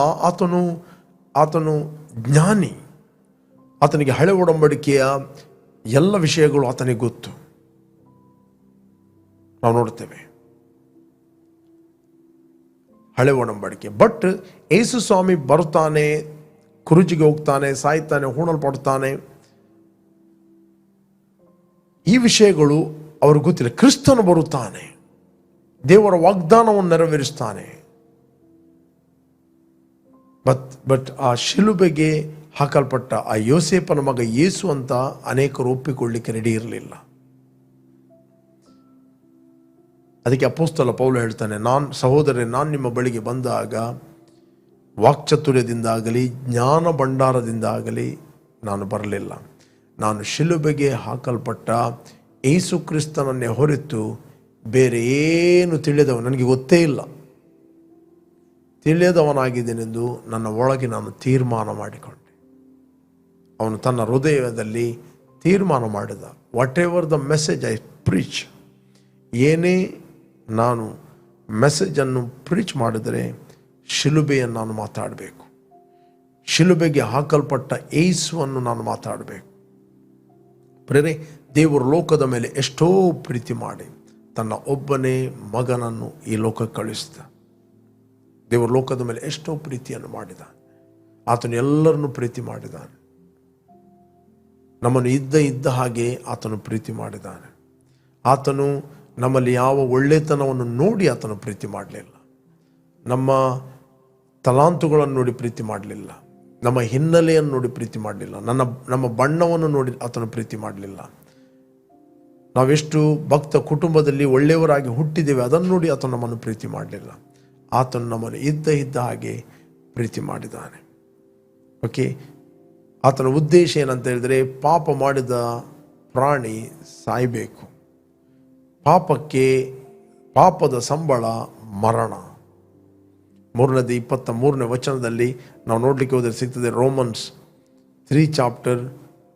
ಆತನು ಜ್ಞಾನಿ. ಆತನಿಗೆ ಹಳೆ ಒಡಂಬಡಿಕೆಯ ಎಲ್ಲ ವಿಷಯಗಳು ಆತನಿಗೆ ಗೊತ್ತು. ನಾವು ನೋಡ್ತೇವೆ ಹಳೆ ಒಡಂಬಡಿಕೆ. ಬಟ್ ಯೇಸು ಸ್ವಾಮಿ ಬರುತ್ತಾನೆ, ಕುರುಜಿಗೆ ಹೋಗ್ತಾನೆ, ಸಾಯ್ತಾನೆ, ಹೂಣಲ್ಪಡ್ತಾನೆ, ಈ ವಿಷಯಗಳು ಅವ್ರಿಗೆ ಗೊತ್ತಿಲ್ಲ. ಕ್ರಿಸ್ತನು ಬರುತ್ತಾನೆ, ದೇವರ ವಾಗ್ದಾನವನ್ನು ನೆರವೇರಿಸ್ತಾನೆ. ಬಟ್ ಆ ಶಿಲುಬೆಗೆ ಹಾಕಲ್ಪಟ್ಟ ಆ ಯೋಸೇಫನ ಮಗ ಯೇಸು ಅಂತ ಅನೇಕರು ಒಪ್ಪಿಕೊಳ್ಳಿಕ್ಕೆ ರೆಡಿ ಇರಲಿಲ್ಲ. ಅದಕ್ಕೆ ಅಪೊಸ್ತಲ ಪೌಲ ಹೇಳ್ತಾನೆ, ನಾನು ನಿಮ್ಮ ಬಳಿಗೆ ಬಂದಾಗ ವಾಕ್ಚಾತುರ್ಯದಿಂದಾಗಲಿ ಜ್ಞಾನ ಭಂಡಾರದಿಂದಾಗಲಿ ನಾನು ಬರಲಿಲ್ಲ. ನಾನು ಶಿಲುಬೆಗೆ ಹಾಕಲ್ಪಟ್ಟ ಯೇಸು ಕ್ರಿಸ್ತನನ್ನೇ ಹೊರತು ಬೇರೆ ಏನು ನನಗೆ ಗೊತ್ತೇ ಇಲ್ಲ. ತಿಳಿಯದವನಾಗಿದ್ದೇನೆಂದು ನನ್ನ ಒಳಗೆ ನಾನು ತೀರ್ಮಾನ ಮಾಡಿಕೊಂಡೆ. ಅವನು ತನ್ನ ಹೃದಯದಲ್ಲಿ ತೀರ್ಮಾನ ಮಾಡಿದ, what ever the message I preach, ಏನೇ ನಾನು ಮೆಸೇಜನ್ನು ಪ್ರೀಚ್ ಮಾಡಿದರೆ ಶಿಲುಬೆಯನ್ನು ನಾನು ಮಾತಾಡಬೇಕು, ಶಿಲುಬೆಗೆ ಹಾಕಲ್ಪಟ್ಟ ಯೇಸುವನ್ನು ನಾನು ಮಾತಾಡಬೇಕು. ಪ್ರೇರೆ, ದೇವರು ಲೋಕದ ಮೇಲೆ ಎಷ್ಟೋ ಪ್ರೀತಿ ಮಾಡಿ ತನ್ನ ಒಬ್ಬನೇ ಮಗನನ್ನು ಈ ಲೋಕಕ್ಕೆ ಕಳಿಸಿದ. ದೇವರು ಲೋಕದ ಮೇಲೆ ಎಷ್ಟೋ ಪ್ರೀತಿಯನ್ನು ಮಾಡಿದ. ಆತನು ಎಲ್ಲರನ್ನು ಪ್ರೀತಿ ಮಾಡಿದ್ದಾನೆ. ನಮ್ಮನ್ನು ಇದ್ದ ಹಾಗೆ ಆತನು ಪ್ರೀತಿ ಮಾಡಿದ್ದಾನೆ. ಆತನು ನಮ್ಮಲ್ಲಿ ಯಾವ ಒಳ್ಳೆತನವನ್ನು ನೋಡಿ ಆತನು ಪ್ರೀತಿ ಮಾಡಲಿಲ್ಲ. ನಮ್ಮ ತಲಾಂತುಗಳನ್ನು ನೋಡಿ ಪ್ರೀತಿ ಮಾಡಲಿಲ್ಲ. ನಮ್ಮ ಹಿನ್ನೆಲೆಯನ್ನು ನೋಡಿ ಪ್ರೀತಿ ಮಾಡಲಿಲ್ಲ. ನಮ್ಮ ಬಣ್ಣವನ್ನು ನೋಡಿ ಆತನು ಪ್ರೀತಿ ಮಾಡಲಿಲ್ಲ. ನಾವೆಷ್ಟು ಭಕ್ತ ಕುಟುಂಬದಲ್ಲಿ ಒಳ್ಳೆಯವರಾಗಿ ಹುಟ್ಟಿದ್ದೇವೆ ಅದನ್ನು ನೋಡಿ ಆತನು ನಮ್ಮನ್ನು ಪ್ರೀತಿ ಮಾಡಲಿಲ್ಲ. ಆತನು ನಮ್ಮನ್ನು ಇದ್ದ ಹಾಗೆ ಪ್ರೀತಿ ಮಾಡಿದ್ದಾನೆ. ಓಕೆ, ಆತನ ಉದ್ದೇಶ ಏನಂತ ಹೇಳಿದರೆ, ಪಾಪ ಮಾಡಿದ ಪ್ರಾಣಿ ಸಾಯಬೇಕು. ಪಾಪದ ಸಂಬಳ ಮರಣ. 23ನೇ ವಚನದಲ್ಲಿ ನಾವು ನೋಡಲಿಕ್ಕೆ ಹೋದರೆ ಸಿಗ್ತದೆ. Romans 3 chapter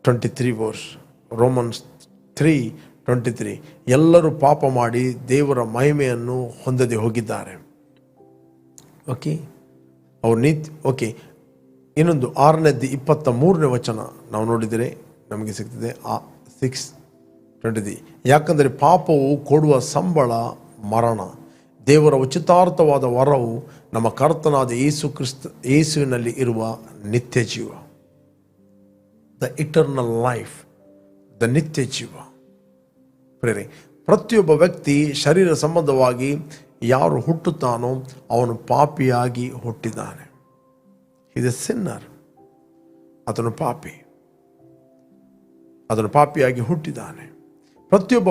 23 verse. Romans 3 23 ಎಲ್ಲರೂ ಪಾಪ ಮಾಡಿ ದೇವರ ಮಹಿಮೆಯನ್ನು ಹೊಂದದೆ ಹೋಗಿದ್ದಾರೆ. ಓಕೆ, ಅವ್ರ ನೀತಿ. ಓಕೆ, ಇನ್ನೊಂದು 6ನೇದ್ದು 23ನೇ ವಚನ ನಾವು ನೋಡಿದರೆ ನಮಗೆ ಸಿಗ್ತದೆ. 6:23 ಯಾಕಂದರೆ ಪಾಪವು ಕೊಡುವ ಸಂಬಳ ಮರಣ, ದೇವರ ಉಚಿತಾರ್ಥವಾದ ವರವು ನಮ್ಮ ಕರ್ತನಾದ ಯೇಸುವಿನಲ್ಲಿ ಇರುವ ನಿತ್ಯ ಜೀವ. ದ ಇಟರ್ನಲ್ ಲೈಫ್, ದ ನಿತ್ಯ ಜೀವ. ಪ್ರೇರೆ, ಪ್ರತಿಯೊಬ್ಬ ವ್ಯಕ್ತಿ ಶರೀರ ಸಂಬಂಧವಾಗಿ ಯಾರು ಹುಟ್ಟುತ್ತಾನೋ ಅವನು ಪಾಪಿಯಾಗಿ ಹುಟ್ಟಿದ್ದಾನೆ. Is a sinner. ಆತನು ಪಾಪಿಯಾಗಿ ಹುಟ್ಟಿದ್ದಾನೆ. ಪ್ರತಿಯೊಬ್ಬ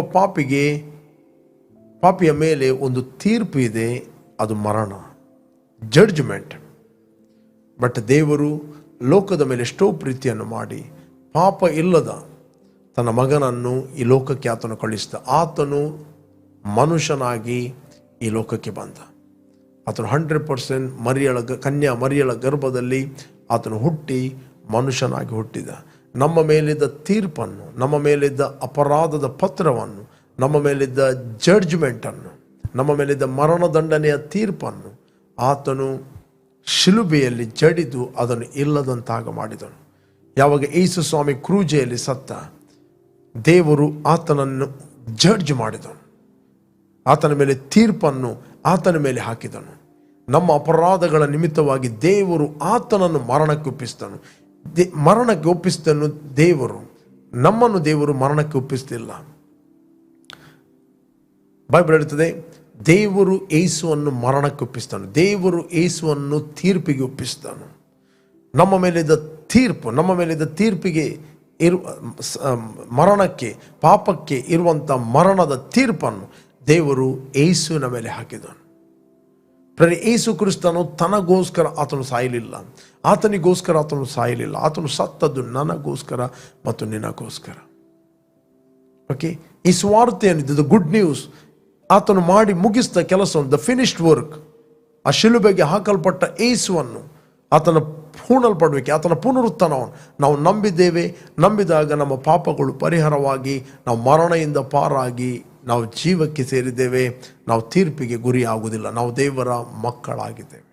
ಪಾಪಿಯ ಮೇಲೆ ಒಂದು ತೀರ್ಪು ಇದೆ, ಅದು ಮರಣ, ಜಡ್ಜ್ಮೆಂಟ್. ಬಟ್ ದೇವರು ಲೋಕದ ಮೇಲೆ ಎಷ್ಟೋ ಪ್ರೀತಿಯನ್ನು ಮಾಡಿ ಪಾಪ ಇಲ್ಲದ ತನ್ನ ಮಗನನ್ನು ಈ ಲೋಕಕ್ಕೆ ಆತನು ಕಳಿಸಿದ. ಆತನು ಮನುಷ್ಯನಾಗಿ ಈ ಲೋಕಕ್ಕೆ ಬಂದ. ಆತನು 100% ಕನ್ಯಾ ಮರಿಯಳ ಗರ್ಭದಲ್ಲಿ ಆತನು ಹುಟ್ಟಿ ಮನುಷ್ಯನಾಗಿ ಹುಟ್ಟಿದ. ನಮ್ಮ ಮೇಲಿದ್ದ ತೀರ್ಪನ್ನು, ನಮ್ಮ ಮೇಲಿದ್ದ ಅಪರಾಧದ ಪತ್ರವನ್ನು, ನಮ್ಮ ಮೇಲಿದ್ದ ಜಡ್ಜ್ಮೆಂಟನ್ನು, ನಮ್ಮ ಮೇಲಿದ್ದ ಮರಣದಂಡನೆಯ ತೀರ್ಪನ್ನು ಆತನು ಶಿಲುಬೆಯಲ್ಲಿ ಜಡಿದು ಅದನ್ನು ಇಲ್ಲದಂತಾಗ ಮಾಡಿದನು. ಯಾವಾಗ ಯೇಸು ಸ್ವಾಮಿ ಕ್ರೂಜೆಯಲ್ಲಿ ಸತ್ತ, ದೇವರು ಆತನನ್ನು ಜಡ್ಜ್ ಮಾಡಿದನು. ಆತನ ಮೇಲೆ ತೀರ್ಪನ್ನು ಆತನ ಮೇಲೆ ಹಾಕಿದನು. ನಮ್ಮ ಅಪರಾಧಗಳ ನಿಮಿತ್ತವಾಗಿ ದೇವರು ಆತನನ್ನು ಮರಣಕ್ಕೆ ಒಪ್ಪಿಸಿದನು. ನಮ್ಮನ್ನು ದೇವರು ಮರಣಕ್ಕೆ ಒಪ್ಪಿಸ್ತಿಲ್ಲ. ಬೈಬಲ್ ಹೇಳುತ್ತದೆ, ದೇವರು ಯೇಸುವನ್ನು ಮರಣಕ್ಕೆ ಒಪ್ಪಿಸ್ತಾನು, ದೇವರು ಯೇಸುವನ್ನು ತೀರ್ಪಿಗೆ ಒಪ್ಪಿಸ್ತಾನು. ನಮ್ಮ ಮೇಲಿದ್ದ ತೀರ್ಪಿಗೆ ಮರಣಕ್ಕೆ, ಪಾಪಕ್ಕೆ ಇರುವಂಥ ಮರಣದ ತೀರ್ಪನ್ನು ದೇವರು ಯೇಸುವಿನ ಮೇಲೆ ಹಾಕಿದನು. ಯೇಸು ಕ್ರಿಸ್ತನು ತನಗೋಸ್ಕರ ಆತನು ಸಾಯಲಿಲ್ಲ, ಆತನಿಗೋಸ್ಕರ ಆತನು ಸಾಯಲಿಲ್ಲ. ಆತನು ಸತ್ತದ್ದು ನನಗೋಸ್ಕರ ಮತ್ತು ನಿನಗೋಸ್ಕರ. ಓಕೆ, ಈ ಸ್ವಾರ್ಥ ಏನಿದ್ದು, ದ ಗುಡ್ ನ್ಯೂಸ್, ಆತನು ಮಾಡಿ ಮುಗಿಸಿದ ಕೆಲಸವನ್ನು, ದ ಫಿನಿಶ್ಡ್ ವರ್ಕ್, ಆ ಶಿಲುಬೆಗೆ ಹಾಕಲ್ಪಟ್ಟ ಯೇಸುವನ್ನು, ಆತನ ಹೂಣಲ್ಪಡಬೇಕು, ಆತನ ಪುನರುತ್ಥಾನವನ್ನು ನಾವು ನಂಬಿದಾಗ ನಮ್ಮ ಪಾಪಗಳು ಪರಿಹಾರವಾಗಿ ನಾವು ಮರಣದಿಂದ ಪಾರಾಗಿ ನಾವು ಜೀವಕ್ಕೆ ಸೇರಿದ್ದೇವೆ. ನಾವು ತೀರ್ಪಿಗೆ ಗುರಿ ಆಗುವುದಿಲ್ಲ, ನಾವು ದೇವರ ಮಕ್ಕಳಾಗಿದ್ದೇವೆ.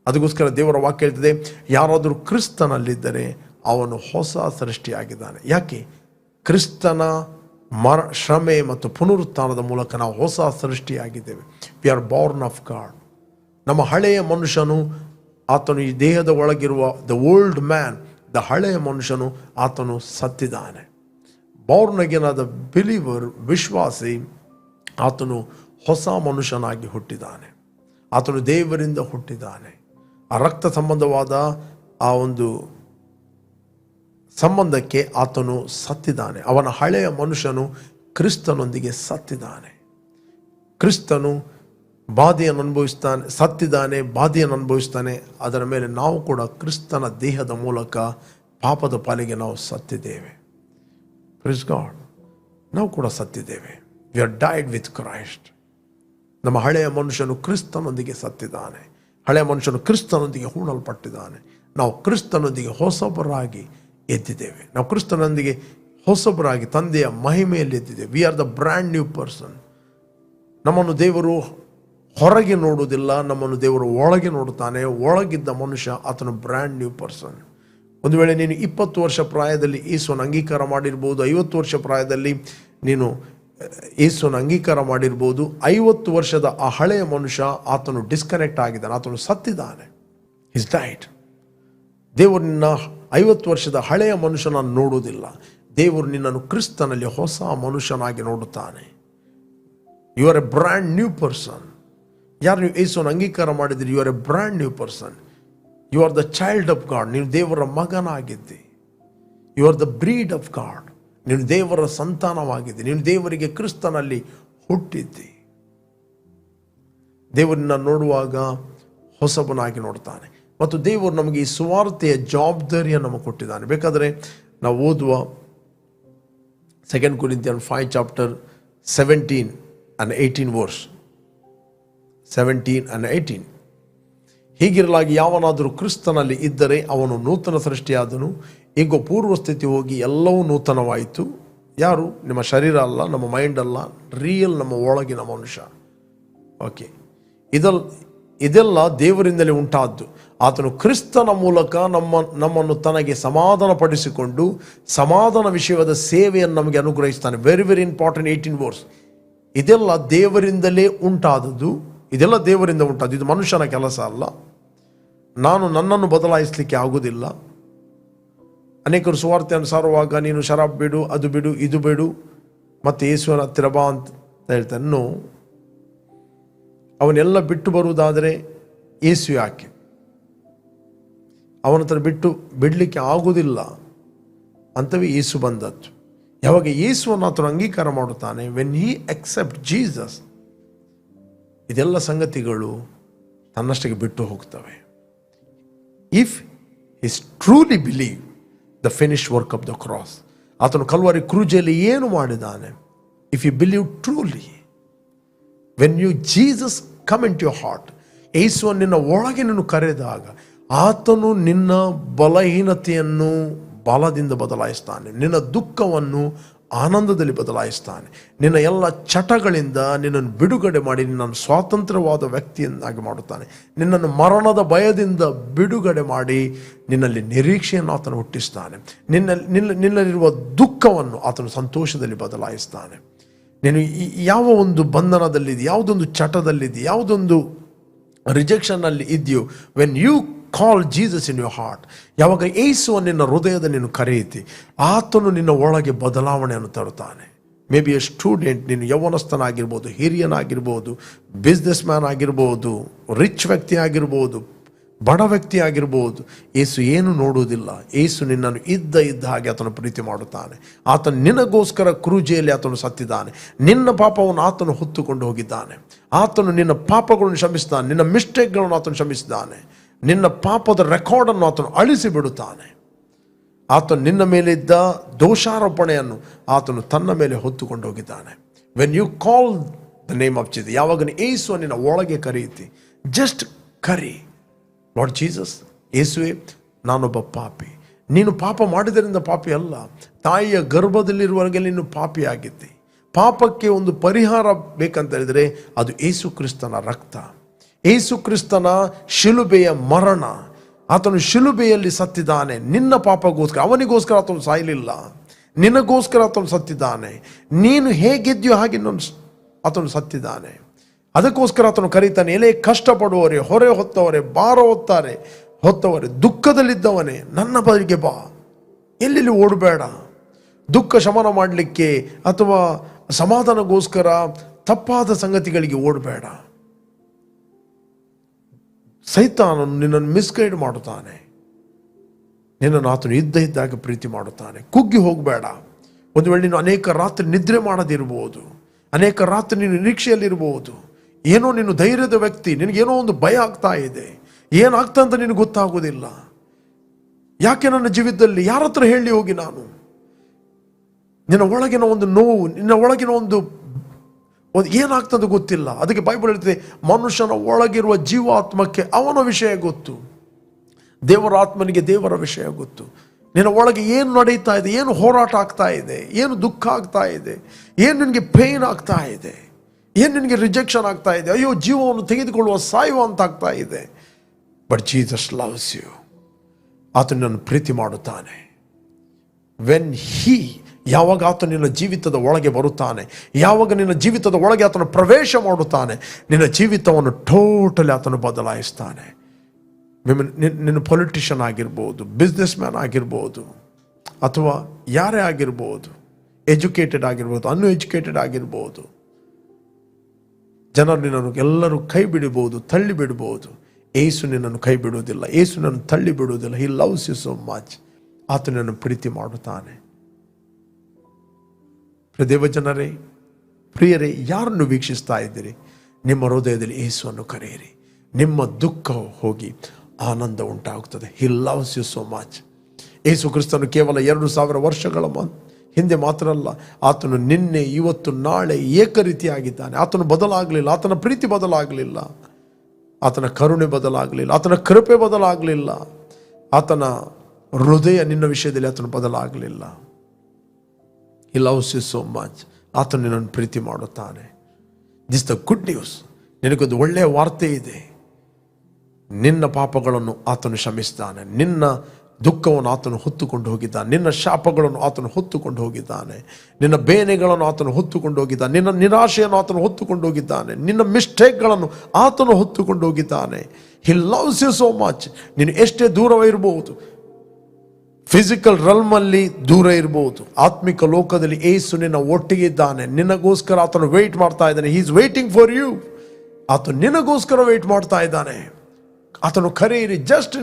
ಅದಕ್ಕೋಸ್ಕರ ದೇವರ ವಾಕ್ಯ ಹೇಳ್ತದೆ, ಯಾರಾದರೂ ಕ್ರಿಸ್ತನಲ್ಲಿದ್ದರೆ ಅವನು ಹೊಸ ಸೃಷ್ಟಿಯಾಗಿದ್ದಾನೆ. ಯಾಕೆ? ಕ್ರಿಸ್ತನ ಶ್ರಮೆ ಮತ್ತು ಪುನರುತ್ಥಾನದ ಮೂಲಕ ನಾವು ಹೊಸ ಸೃಷ್ಟಿಯಾಗಿದ್ದೇವೆ. We are born of God. ನಮ್ಮ ಹಳೆಯ ಮನುಷ್ಯನು, ಆತನು ಈ ದೇಹದ ಒಳಗಿರುವ ದ ಓಲ್ಡ್ ಮ್ಯಾನ್, ದ ಹಳೆಯ ಮನುಷ್ಯನು ಆತನು ಸತ್ತಿದ್ದಾನೆ. ಬಾರ್ನ್ ಅಗೇನ್ ಆದ ಬಿಲೀವರ್, ವಿಶ್ವಾಸಿ, ಆತನು ಹೊಸ ಮನುಷ್ಯನಾಗಿ ಹುಟ್ಟಿದ್ದಾನೆ. ಆತನು ದೇವರಿಂದ ಹುಟ್ಟಿದ್ದಾನೆ. ಆ ರಕ್ತ ಸಂಬಂಧವಾದ ಆ ಒಂದು ಸಂಬಂಧಕ್ಕೆ ಆತನು ಸತ್ತಿದ್ದಾನೆ. ಅವನ ಹಳೆಯ ಮನುಷ್ಯನು ಕ್ರಿಸ್ತನೊಂದಿಗೆ ಸತ್ತಿದ್ದಾನೆ. ಕ್ರಿಸ್ತನು ಬಾಧೆಯನ್ನು ಅನುಭವಿಸ್ತಾನೆ. ಅದರ ಮೇಲೆ ನಾವು ಕೂಡ ಕ್ರಿಸ್ತನ ದೇಹದ ಮೂಲಕ ಪಾಪದ ಪಾಲಿಗೆ ನಾವು ಸತ್ತಿದ್ದೇವೆ. ಪ್ರೇಸ್ ಗಾಡ್, ನಾವು ಕೂಡ ಸತ್ತಿದ್ದೇವೆ. We are died with Christ. ನಮ್ಮ ಹಳೆಯ ಮನುಷ್ಯನು ಕ್ರಿಸ್ತನೊಂದಿಗೆ ಸತ್ತಿದ್ದಾನೆ. ಹಳೆಯ ಮನುಷ್ಯನು ಕ್ರಿಸ್ತನೊಂದಿಗೆ ಹೂಣಲ್ಪಟ್ಟಿದ್ದಾನೆ. ನಾವು ಕ್ರಿಸ್ತನೊಂದಿಗೆ ಹೊಸಬರಾಗಿ ಎದ್ದಿದ್ದೇವೆ. ನಾವು ಕ್ರಿಸ್ತನೊಂದಿಗೆ ಹೊಸಬರಾಗಿ ತಂದೆಯ ಮಹಿಮೆಯಲ್ಲಿ ಎದ್ದಿದ್ದೇವೆ. We are the brand new person. ನಮ್ಮನ್ನು ದೇವರು ಹೊರಗೆ ನೋಡುವುದಿಲ್ಲ, ನಮ್ಮನ್ನು ದೇವರು ಒಳಗೆ ನೋಡುತ್ತಾನೆ. ಒಳಗಿದ್ದ ಮನುಷ್ಯ ಆತನು ಬ್ರ್ಯಾಂಡ್ ನ್ಯೂ ಪರ್ಸನ್. ಒಂದು ವೇಳೆ ನೀನು 20 ವರ್ಷ ಪ್ರಾಯದಲ್ಲಿ ಯೇಸುವನ್ನು ಅಂಗೀಕಾರ ಮಾಡಿರ್ಬೋದು, 50 ವರ್ಷ ಪ್ರಾಯದಲ್ಲಿ ನೀನು ಯೇಸುವನ್ನು ಅಂಗೀಕಾರ ಮಾಡಿರ್ಬೋದು. 50 ವರ್ಷದ ಆ ಹಳೆಯ ಮನುಷ್ಯ ಆತನು ಡಿಸ್ಕನೆಕ್ಟ್ ಆಗಿದ್ದಾನೆ, ಆತನು ಸತ್ತಿದ್ದಾನೆ. Is died. ದೇವರು ನಿನ್ನ 50 ವರ್ಷದ ಹಳೆಯ ಮನುಷ್ಯನನ್ನು ನೋಡುವುದಿಲ್ಲ. ದೇವರು ನಿನ್ನನ್ನು ಕ್ರಿಸ್ತನಲ್ಲಿ ಹೊಸ ಮನುಷ್ಯನಾಗಿ ನೋಡುತ್ತಾನೆ. You are a brand new person. ಯಾರು ನೀವು ಯೇಸುವನ್ನು ಅಂಗೀಕಾರ ಮಾಡಿದ್ದೀರಿ, you are a brand new person. You are the child of God. ನೀವು ದೇವರ ಮಗನಾಗಿದ್ದಿ. You are the breed of God. ನೀನು ದೇವರ ಸಂತಾನವಾಗಿದ್ದಿ. ನೀನು ದೇವರಿಗೆ ಕ್ರಿಸ್ತನಲ್ಲಿ ಹುಟ್ಟಿದ್ದಿ. ದೇವರನ್ನ ನೋಡುವಾಗ ಹೊಸಬನಾಗಿ ನೋಡ್ತಾನೆ. ಮತ್ತು ದೇವರು ನಮಗೆ ಈ ಸುವಾರ್ತೆಯ ಜವಾಬ್ದಾರಿಯನ್ನು ನಮಗೆ ಕೊಟ್ಟಿದ್ದಾನೆ. ಬೇಕಾದರೆ ನಾವು ಓದುವ 2 Corinthians 5 chapter 17 and 18 verse 17 and 18. ಹೀಗಿರಲಾಗಿ ಯಾವನಾದರೂ ಕ್ರಿಸ್ತನಲ್ಲಿ ಇದ್ದರೆ ಅವನು ನೂತನ ಸೃಷ್ಟಿಯಾದನು. ಈಗ ಪೂರ್ವ ಸ್ಥಿತಿ ಹೋಗಿ ಎಲ್ಲವೂ ನೂತನವಾಯಿತು. ಯಾರು? ನಿಮ್ಮ ಶರೀರ ಅಲ್ಲ, ನಮ್ಮ ಮೈಂಡ್ ಅಲ್ಲ, ರಿಯಲ್ ನಮ್ಮ ಒಳಗಿನ ಮನುಷ್ಯ. ಓಕೆ, ಇದೆಲ್ಲ ದೇವರಿಂದಲೇ ಉಂಟಾದ್ದು. ಆತನು ಕ್ರಿಸ್ತನ ಮೂಲಕ ನಮ್ಮನ್ನು ತನಗೆ ಸಮಾಧಾನ ಪಡಿಸಿಕೊಂಡು ಸಮಾಧಾನ ವಿಷಯವಾದ ಸೇವೆಯನ್ನು ನಮಗೆ ಅನುಗ್ರಹಿಸ್ತಾನೆ. Very very important 18 verse. ಇದೆಲ್ಲ ದೇವರಿಂದಲೇ ಉಂಟಾದದ್ದು, ಇದೆಲ್ಲ ದೇವರಿಂದ ಉಂಟಾದ್ದು, ಇದು ಮನುಷ್ಯನ ಕೆಲಸ ಅಲ್ಲ. ನಾನು ನನ್ನನ್ನು ಬದಲಾಯಿಸಲಿಕ್ಕೆ ಆಗುವುದಿಲ್ಲ. ಅನೇಕರು ಸುವಾರ್ತೆಯನ್ನು ಸಾರುವಾಗ ನೀನು ಶರಾಬ್ ಬಿಡು, ಅದು ಬಿಡು, ಇದು ಬಿಡು, ಮತ್ತು ಯೇಸುವಿನ ಹತ್ತಿರ ಬಾ ಅಂತ ಹೇಳ್ತಾನೆ. ನೋ, ಅವನ್ನೆಲ್ಲ ಬಿಟ್ಟು ಬರುವುದಾದರೆ ಯೇಸು ಯಾಕೆ? ಅವನ ಹತ್ರ ಬಿಡಲಿಕ್ಕೆ ಆಗುವುದಿಲ್ಲ ಅಂತವೇ ಯೇಸು ಬಂದದ್ದು. ಯಾವಾಗ ಯೇಸುವನ್ನು ಆತನು ಅಂಗೀಕಾರ ಮಾಡುತ್ತಾನೆ, ವೆನ್ ಹಿ ಅಕ್ಸೆಪ್ಟ್ ಜೀಸಸ್, ಇದೆಲ್ಲ ಸಂಗತಿಗಳು ತನ್ನಷ್ಟಕ್ಕೆ ಬಿಟ್ಟು ಹೋಗ್ತವೆ. If his truly believe the finish work of the cross, ಆತನು ಕಲ್ವಾರಿ ಕ್ರೂಜಲ್ಲಿ ಏನು ಮಾಡಿದ್ದಾನೆ, if you believe truly, when you Jesus come in to your heart, ಯೇಸುವನ್ನು ನಿನ್ನ ಒಳಗೆ ನೀನು ಕರೆದಾಗ ಆತನು ನಿನ್ನ ಬಲಹೀನತೆಯನ್ನು ಬಲದಿಂದ ಬದಲಾಯಿಸ್ತಾನೆ, ನಿನ್ನ ದುಃಖವನ್ನು ಆನಂದದಲ್ಲಿ ಬದಲಾಯಿಸ್ತಾನೆ, ನಿನ್ನ ಎಲ್ಲ ಚಟಗಳಿಂದ ನಿನ್ನನ್ನು ಬಿಡುಗಡೆ ಮಾಡಿ ನಿನ್ನನ್ನು ಸ್ವಾತಂತ್ರ್ಯವಾದ ವ್ಯಕ್ತಿಯನ್ನಾಗಿ ಮಾಡುತ್ತಾನೆ, ನಿನ್ನನ್ನು ಮರಣದ ಭಯದಿಂದ ಬಿಡುಗಡೆ ಮಾಡಿ ನಿನ್ನಲ್ಲಿ ನಿರೀಕ್ಷೆಯನ್ನು ಆತನು ಹುಟ್ಟಿಸ್ತಾನೆ, ನಿನ್ನಲ್ಲಿರುವ ದುಃಖವನ್ನು ಆತನು ಸಂತೋಷದಲ್ಲಿ ಬದಲಾಯಿಸ್ತಾನೆ. ನೀನು ಯಾವ ಒಂದು ಬಂಧನದಲ್ಲಿದೆ, ಯಾವುದೊಂದು ಚಟದಲ್ಲಿದೆ, ಯಾವುದೊಂದು ರಿಜೆಕ್ಷನ್ನಲ್ಲಿ ಇದೆಯೋ, when you call Jesus in your heart, ಯಾವಾಗ ಯೇಸುವನ್ನು ನಿನ್ನ ಹೃದಯದ ನೀನು ಕರೆಯುತ್ತಿ, ಆತನು ನಿನ್ನ ಒಳಗೆ ಬದಲಾವಣೆಯನ್ನು ತರುತ್ತಾನೆ. ಮೇ ಬಿ ಎ ಸ್ಟೂಡೆಂಟ್, ನೀನು ಯೌವನಸ್ಥನಾಗಿರ್ಬೋದು, ಹಿರಿಯನಾಗಿರ್ಬೋದು, ಬಿಸ್ನೆಸ್ ಮ್ಯಾನ್ ಆಗಿರ್ಬೋದು, ರಿಚ್ ವ್ಯಕ್ತಿ ಆಗಿರ್ಬೋದು, ಬಡ ವ್ಯಕ್ತಿ ಆಗಿರ್ಬೋದು, ಯೇಸು ಏನು ನೋಡುವುದಿಲ್ಲ. ಯೇಸು ನಿನ್ನನ್ನು ಇದ್ದ ಹಾಗೆ ಆತನು ಪ್ರೀತಿ ಮಾಡುತ್ತಾನೆ. ಆತನು ನಿನಗೋಸ್ಕರ ಕ್ರೂಜೆಯಲ್ಲಿ ಆತನು ಸತ್ತಿದ್ದಾನೆ. ನಿನ್ನ ಪಾಪವನ್ನು ಆತನು ಹೊತ್ತುಕೊಂಡು ಹೋಗಿದ್ದಾನೆ. ಆತನು ನಿನ್ನ ಪಾಪಗಳನ್ನು ಕ್ಷಮಿಸಿದ್ದಾನೆ, ನಿನ್ನ ಮಿಸ್ಟೇಕ್ಗಳನ್ನು ಆತನು ಕ್ಷಮಿಸಿದ್ದಾನೆ, ನಿನ್ನ ಪಾಪದ ರೆಕಾರ್ಡನ್ನು ಆತನು ಅಳಿಸಿ ಬಿಡುತ್ತಾನೆ. ಆತನು ನಿನ್ನ ಮೇಲಿದ್ದ ದೋಷಾರೋಪಣೆಯನ್ನು ಆತನು ತನ್ನ ಮೇಲೆ ಹೊತ್ತುಕೊಂಡು ಹೋಗಿದ್ದಾನೆ. When you call the name of Jesus, ಯಾವಾಗ ಯೇಸು ನಿನ್ನ ಒಳಗೆ ಕರೆಯುತ್ತಿ, ಜಸ್ಟ್ ಕರಿ, ಲಾರ್ಡ್ ಜೀಸಸ್, ಯೇಸುವೆ, ನಾನೊಬ್ಬ ಪಾಪಿ. ನೀನು ಪಾಪ ಮಾಡಿದರಿಂದ ಪಾಪಿ ಅಲ್ಲ, ತಾಯಿಯ ಗರ್ಭದಲ್ಲಿರುವವರೆಗೆ ನೀನು ಪಾಪಿಯಾಗಿದ್ದೆ. ಪಾಪಕ್ಕೆ ಒಂದು ಪರಿಹಾರ ಬೇಕಂತ ಹೇಳಿದರೆ ಅದು ಯೇಸು ಕ್ರಿಸ್ತನ ರಕ್ತ, ಯೇಸು ಕ್ರಿಸ್ತನ ಶಿಲುಬೆಯ ಮರಣ. ಆತನು ಶಿಲುಬೆಯಲ್ಲಿ ಸತ್ತಿದ್ದಾನೆ ನಿನ್ನ ಪಾಪಗೋಸ್ಕರ. ಅವನಿಗೋಸ್ಕರ ಆತನು ಸಾಯಲಿಲ್ಲ, ನಿನಗೋಸ್ಕರ ಆತನು ಸತ್ತಿದ್ದಾನೆ. ನೀನು ಹೇಗಿದ್ಯೋ ಹಾಗೆ ಆತನು ಸತ್ತಿದ್ದಾನೆ. ಅದಕ್ಕೋಸ್ಕರ ಆತನು ಕರೀತಾನೆ, ಎಲೆ ಕಷ್ಟಪಡುವವರೇ, ಹೊರೆ ಹೊತ್ತವರೇ, ಭಾರ ಹೊತ್ತವರೇ, ದುಃಖದಲ್ಲಿದ್ದವನೇ, ನನ್ನ ಬಳಿಗೆ ಬಾ. ಎಲ್ಲೆಲ್ಲಿ ಓಡಬೇಡ. ದುಃಖ ಶಮನ ಮಾಡಲಿಕ್ಕೆ ಅಥವಾ ಸಮಾಧಾನಗೋಸ್ಕರ ತಪ್ಪಾದ ಸಂಗತಿಗಳಿಗೆ ಓಡಬೇಡ. ಸೈತಾನನು ನಿನ್ನನ್ನು ಮಿಸ್ಗೈಡ್ ಮಾಡುತ್ತಾನೆ. ನಿನ್ನನ್ನು ಆತನು ಇದ್ದಾಗೆ ಪ್ರೀತಿ ಮಾಡುತ್ತಾನೆ. ಕುಗ್ಗಿ ಹೋಗಬೇಡ. ಒಂದು ವೇಳೆ ನೀನು ಅನೇಕ ರಾತ್ರಿ ನಿದ್ರೆ ಮಾಡದಿರ್ಬೋದು, ಅನೇಕ ರಾತ್ರಿ ನೀನು ನಿರೀಕ್ಷೆಯಲ್ಲಿರ್ಬೋದು, ಏನೋ ನೀನು ಧೈರ್ಯದ ವ್ಯಕ್ತಿ, ನಿನಗೇನೋ ಒಂದು ಭಯ ಆಗ್ತಾ ಇದೆ, ಏನಾಗ್ತಾ ಅಂತ ನಿನಗೆ ಗೊತ್ತಾಗೋದಿಲ್ಲ. ಯಾಕೆ ನನ್ನ ಜೀವಿತದಲ್ಲಿ ಯಾರ ಹತ್ರ ಹೇಳಿ ಹೋಗಿ ನಾನು? ನಿನ್ನ ಒಳಗಿನ ಒಂದು ನೋವು, ನಿನ್ನ ಒಳಗಿನ ಒಂದು ಏನಾಗ್ತದೆ ಗೊತ್ತಿಲ್ಲ. ಅದಕ್ಕೆ ಬೈಬಲ್ ಹೇಳ್ತದೆ, ಮನುಷ್ಯನ ಒಳಗಿರುವ ಜೀವಾತ್ಮಕ್ಕೆ ಅವನ ವಿಷಯ ಗೊತ್ತು, ದೇವರ ಆತ್ಮನಿಗೆ ದೇವರ ವಿಷಯ ಗೊತ್ತು. ನಿನ್ನ ಒಳಗೆ ಏನು ನಡೀತಾ ಇದೆ, ಏನು ಹೋರಾಟ ಆಗ್ತಾ ಇದೆ, ಏನು ದುಃಖ ಆಗ್ತಾ ಇದೆ, ಏನು ನಿನಗೆ ಪೇನ್ ಆಗ್ತಾ ಇದೆ, ಏನು ನಿನಗೆ ರಿಜೆಕ್ಷನ್ ಆಗ್ತಾ ಇದೆ, ಅಯ್ಯೋ ಜೀವವನ್ನು ತೆಗೆದುಕೊಳ್ಳುವ ಸಾಯುವ ಅಂತ ಆಗ್ತಾ ಇದೆ. But Jesus loves you. ಆತನು ನಿನ್ನನ್ನು ಪ್ರೀತಿ ಮಾಡುತ್ತಾನೆ. ವೆನ್ ಹಿ, ಯಾವಾಗ ಆತನು ನಿನ್ನ ಜೀವಿತದ ಒಳಗೆ ಬರುತ್ತಾನೆ, ಯಾವಾಗ ನಿನ್ನ ಜೀವಿತದ ಒಳಗೆ ಆತನು ಪ್ರವೇಶ ಮಾಡುತ್ತಾನೆ, ನಿನ್ನ ಜೀವಿತವನ್ನು ಟೋಟಲಿ ಆತನು ಬದಲಾಯಿಸ್ತಾನೆ. ನಿನ್ನ ಪೊಲಿಟಿಷಿಯನ್ ಆಗಿರ್ಬೋದು, ಬಿಸ್ನೆಸ್ ಮ್ಯಾನ್ ಆಗಿರ್ಬೋದು, ಅಥವಾ ಯಾರೇ ಆಗಿರ್ಬೋದು, ಎಜುಕೇಟೆಡ್ ಆಗಿರ್ಬೋದು, ಅನ್ಎಜುಕೇಟೆಡ್ ಆಗಿರ್ಬೋದು, ಜನರು ನಿನ್ನನ್ನು ಎಲ್ಲರೂ ಕೈ ಬಿಡಬಹುದು, ತಳ್ಳಿ ಬಿಡಬಹುದು. ಏಸು ನಿನ್ನನ್ನು ಕೈ ಬಿಡುವುದಿಲ್ಲ, ಏಸು ನಿನ್ನನ್ನು ತಳ್ಳಿ ಬಿಡುವುದಿಲ್ಲ. He loves you so much. ಆತ ನಿನ್ನನ್ನು ಪ್ರೀತಿ ಮಾಡುತ್ತಾನೆ. ದೇವಜನರೇ, ಪ್ರಿಯರೇ, ಯಾರನ್ನು ವೀಕ್ಷಿಸ್ತಾ ಇದ್ದೀರಿ, ನಿಮ್ಮ ಹೃದಯದಲ್ಲಿ ಯೇಸುವನ್ನು ಕರೆಯಿರಿ. ನಿಮ್ಮ ದುಃಖ ಹೋಗಿ ಆನಂದ ಉಂಟಾಗುತ್ತದೆ. He loves you so much. ಯೇಸು ಕ್ರಿಸ್ತನು ಕೇವಲ 2000 ವರ್ಷಗಳ ಹಿಂದೆ ಮಾತ್ರ ಅಲ್ಲ, ಆತನು ನಿನ್ನೆ, ಇವತ್ತು, ನಾಳೆ ಏಕರೀತಿಯಾಗಿದ್ದಾನೆ. ಆತನು ಬದಲಾಗಲಿಲ್ಲ, ಆತನ ಪ್ರೀತಿ ಬದಲಾಗಲಿಲ್ಲ, ಆತನ ಕರುಣೆ ಬದಲಾಗಲಿಲ್ಲ, ಆತನ ಕೃಪೆ ಬದಲಾಗಲಿಲ್ಲ, ಆತನ ಹೃದಯ ನಿನ್ನ ವಿಷಯದಲ್ಲಿ ಆತನು ಬದಲಾಗಲಿಲ್ಲ. He loves you so much. ಆತನು ನಿನ್ನನ್ನು ಪ್ರೀತಿ ಮಾಡುತ್ತಾನೆ. This the good news. ನಿನಗೊಂದು ಒಳ್ಳೆಯ ವಾರ್ತೆ ಇದೆ. ನಿನ್ನ ಪಾಪಗಳನ್ನು ಆತನು ಕ್ಷಮಿಸ್ತಾನೆ. ನಿನ್ನ ದುಃಖವನ್ನು ಆತನು ಹೊತ್ತುಕೊಂಡು ಹೋಗಿದ್ದಾನೆ. ನಿನ್ನ ಶಾಪಗಳನ್ನು ಆತನು ಹೊತ್ತುಕೊಂಡು ಹೋಗಿದ್ದಾನೆ. ನಿನ್ನ ಬೇನೆಗಳನ್ನು ಆತನು ಹೊತ್ತುಕೊಂಡು ಹೋಗಿದ್ದಾನೆ. ನಿನ್ನ ನಿರಾಶೆಯನ್ನು ಆತನು ಹೊತ್ತುಕೊಂಡು ಹೋಗಿದ್ದಾನೆ. ನಿನ್ನ ಮಿಸ್ಟೇಕ್ಗಳನ್ನು ಆತನು ಹೊತ್ತುಕೊಂಡು ಹೋಗಿದ್ದಾನೆ. He loves you so much. ನೀನು ಎಷ್ಟೇ ದೂರವಿರಬಹುದು, ಫಿಸಿಕಲ್ ರಲ್ಮಲ್ಲಿ ದೂರ ಇರಬಹುದು, ಆತ್ಮಿಕ ಲೋಕದಲ್ಲಿ ಏಸು ನಿನ್ನ ಒಟ್ಟಿಗೆ ಇದ್ದಾನೆ. ನಿನಗೋಸ್ಕರ ಆತನು ವೆಯ್ಟ್ ಮಾಡ್ತಾ ಇದ್ದಾನೆ. He is waiting for you. ಆತನು ನಿನಗೋಸ್ಕರ ವೆಯ್ಟ್ ಮಾಡ್ತಾ ಇದ್ದಾನೆ. ಆತನು ಕರೆಯಿರಿ. ಜಸ್ಟ್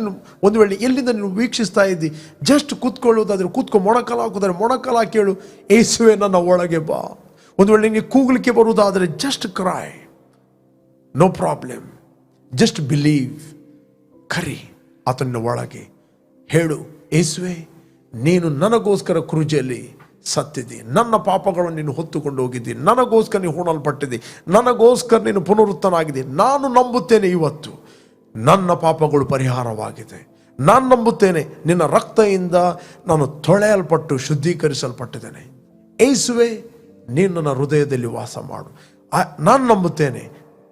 ಒಂದು ವೇಳೆ ಎಲ್ಲಿಂದ ನೀನು ವೀಕ್ಷಿಸ್ತಾ ಇದ್ದಿ, ಜಸ್ಟ್ ಕೂತ್ಕೊಳ್ಳೋದಾದ್ರೆ ಕೂತ್ಕೊ, ಮೊಣಕಾಲ ಹಾಕೋದಾದ್ರೆ ಮೊಣಕಾಲ ಕೇಳು, ಏಸುವೆ ನನ್ನ ಒಳಗೆ ಬಾ. ಒಂದು ವೇಳೆ ನಿನಗೆ ಕೂಗ್ಲಿಕ್ಕೆ ಬರುವುದಾದರೆ just cry, no problem. Just believe. ಕರಿ ಆತನ ಒಳಗೆ. ಹೇಳು, ಏಸುವೆ ನೀನು ನನಗೋಸ್ಕರ ಕ್ರೂಜಲ್ಲಿ ಸತ್ತಿದ್ದಿ, ನನ್ನ ಪಾಪಗಳನ್ನು ನೀನು ಹೊತ್ತುಕೊಂಡು ಹೋಗಿದ್ದಿ, ನನಗೋಸ್ಕರ ನೀನು ಹೂಣಲ್ಪಟ್ಟಿದ್ದಿ, ನನಗೋಸ್ಕರ ನೀನು ಪುನರುತ್ಥನಾಗಿದ್ದಿ. ನಾನು ನಂಬುತ್ತೇನೆ ಇವತ್ತು ನನ್ನ ಪಾಪಗಳು ಪರಿಹಾರವಾಗಿದೆ. ನಾನು ನಂಬುತ್ತೇನೆ ನಿನ್ನ ರಕ್ತದಿಂದ ನಾನು ತೊಳೆಯಲ್ಪಟ್ಟು ಶುದ್ಧೀಕರಿಸಲ್ಪಟ್ಟಿದ್ದೇನೆ. ಏಸುವೆ ನೀನು ನನ್ನ ಹೃದಯದಲ್ಲಿ ವಾಸ ಮಾಡು. ನಾನು ನಂಬುತ್ತೇನೆ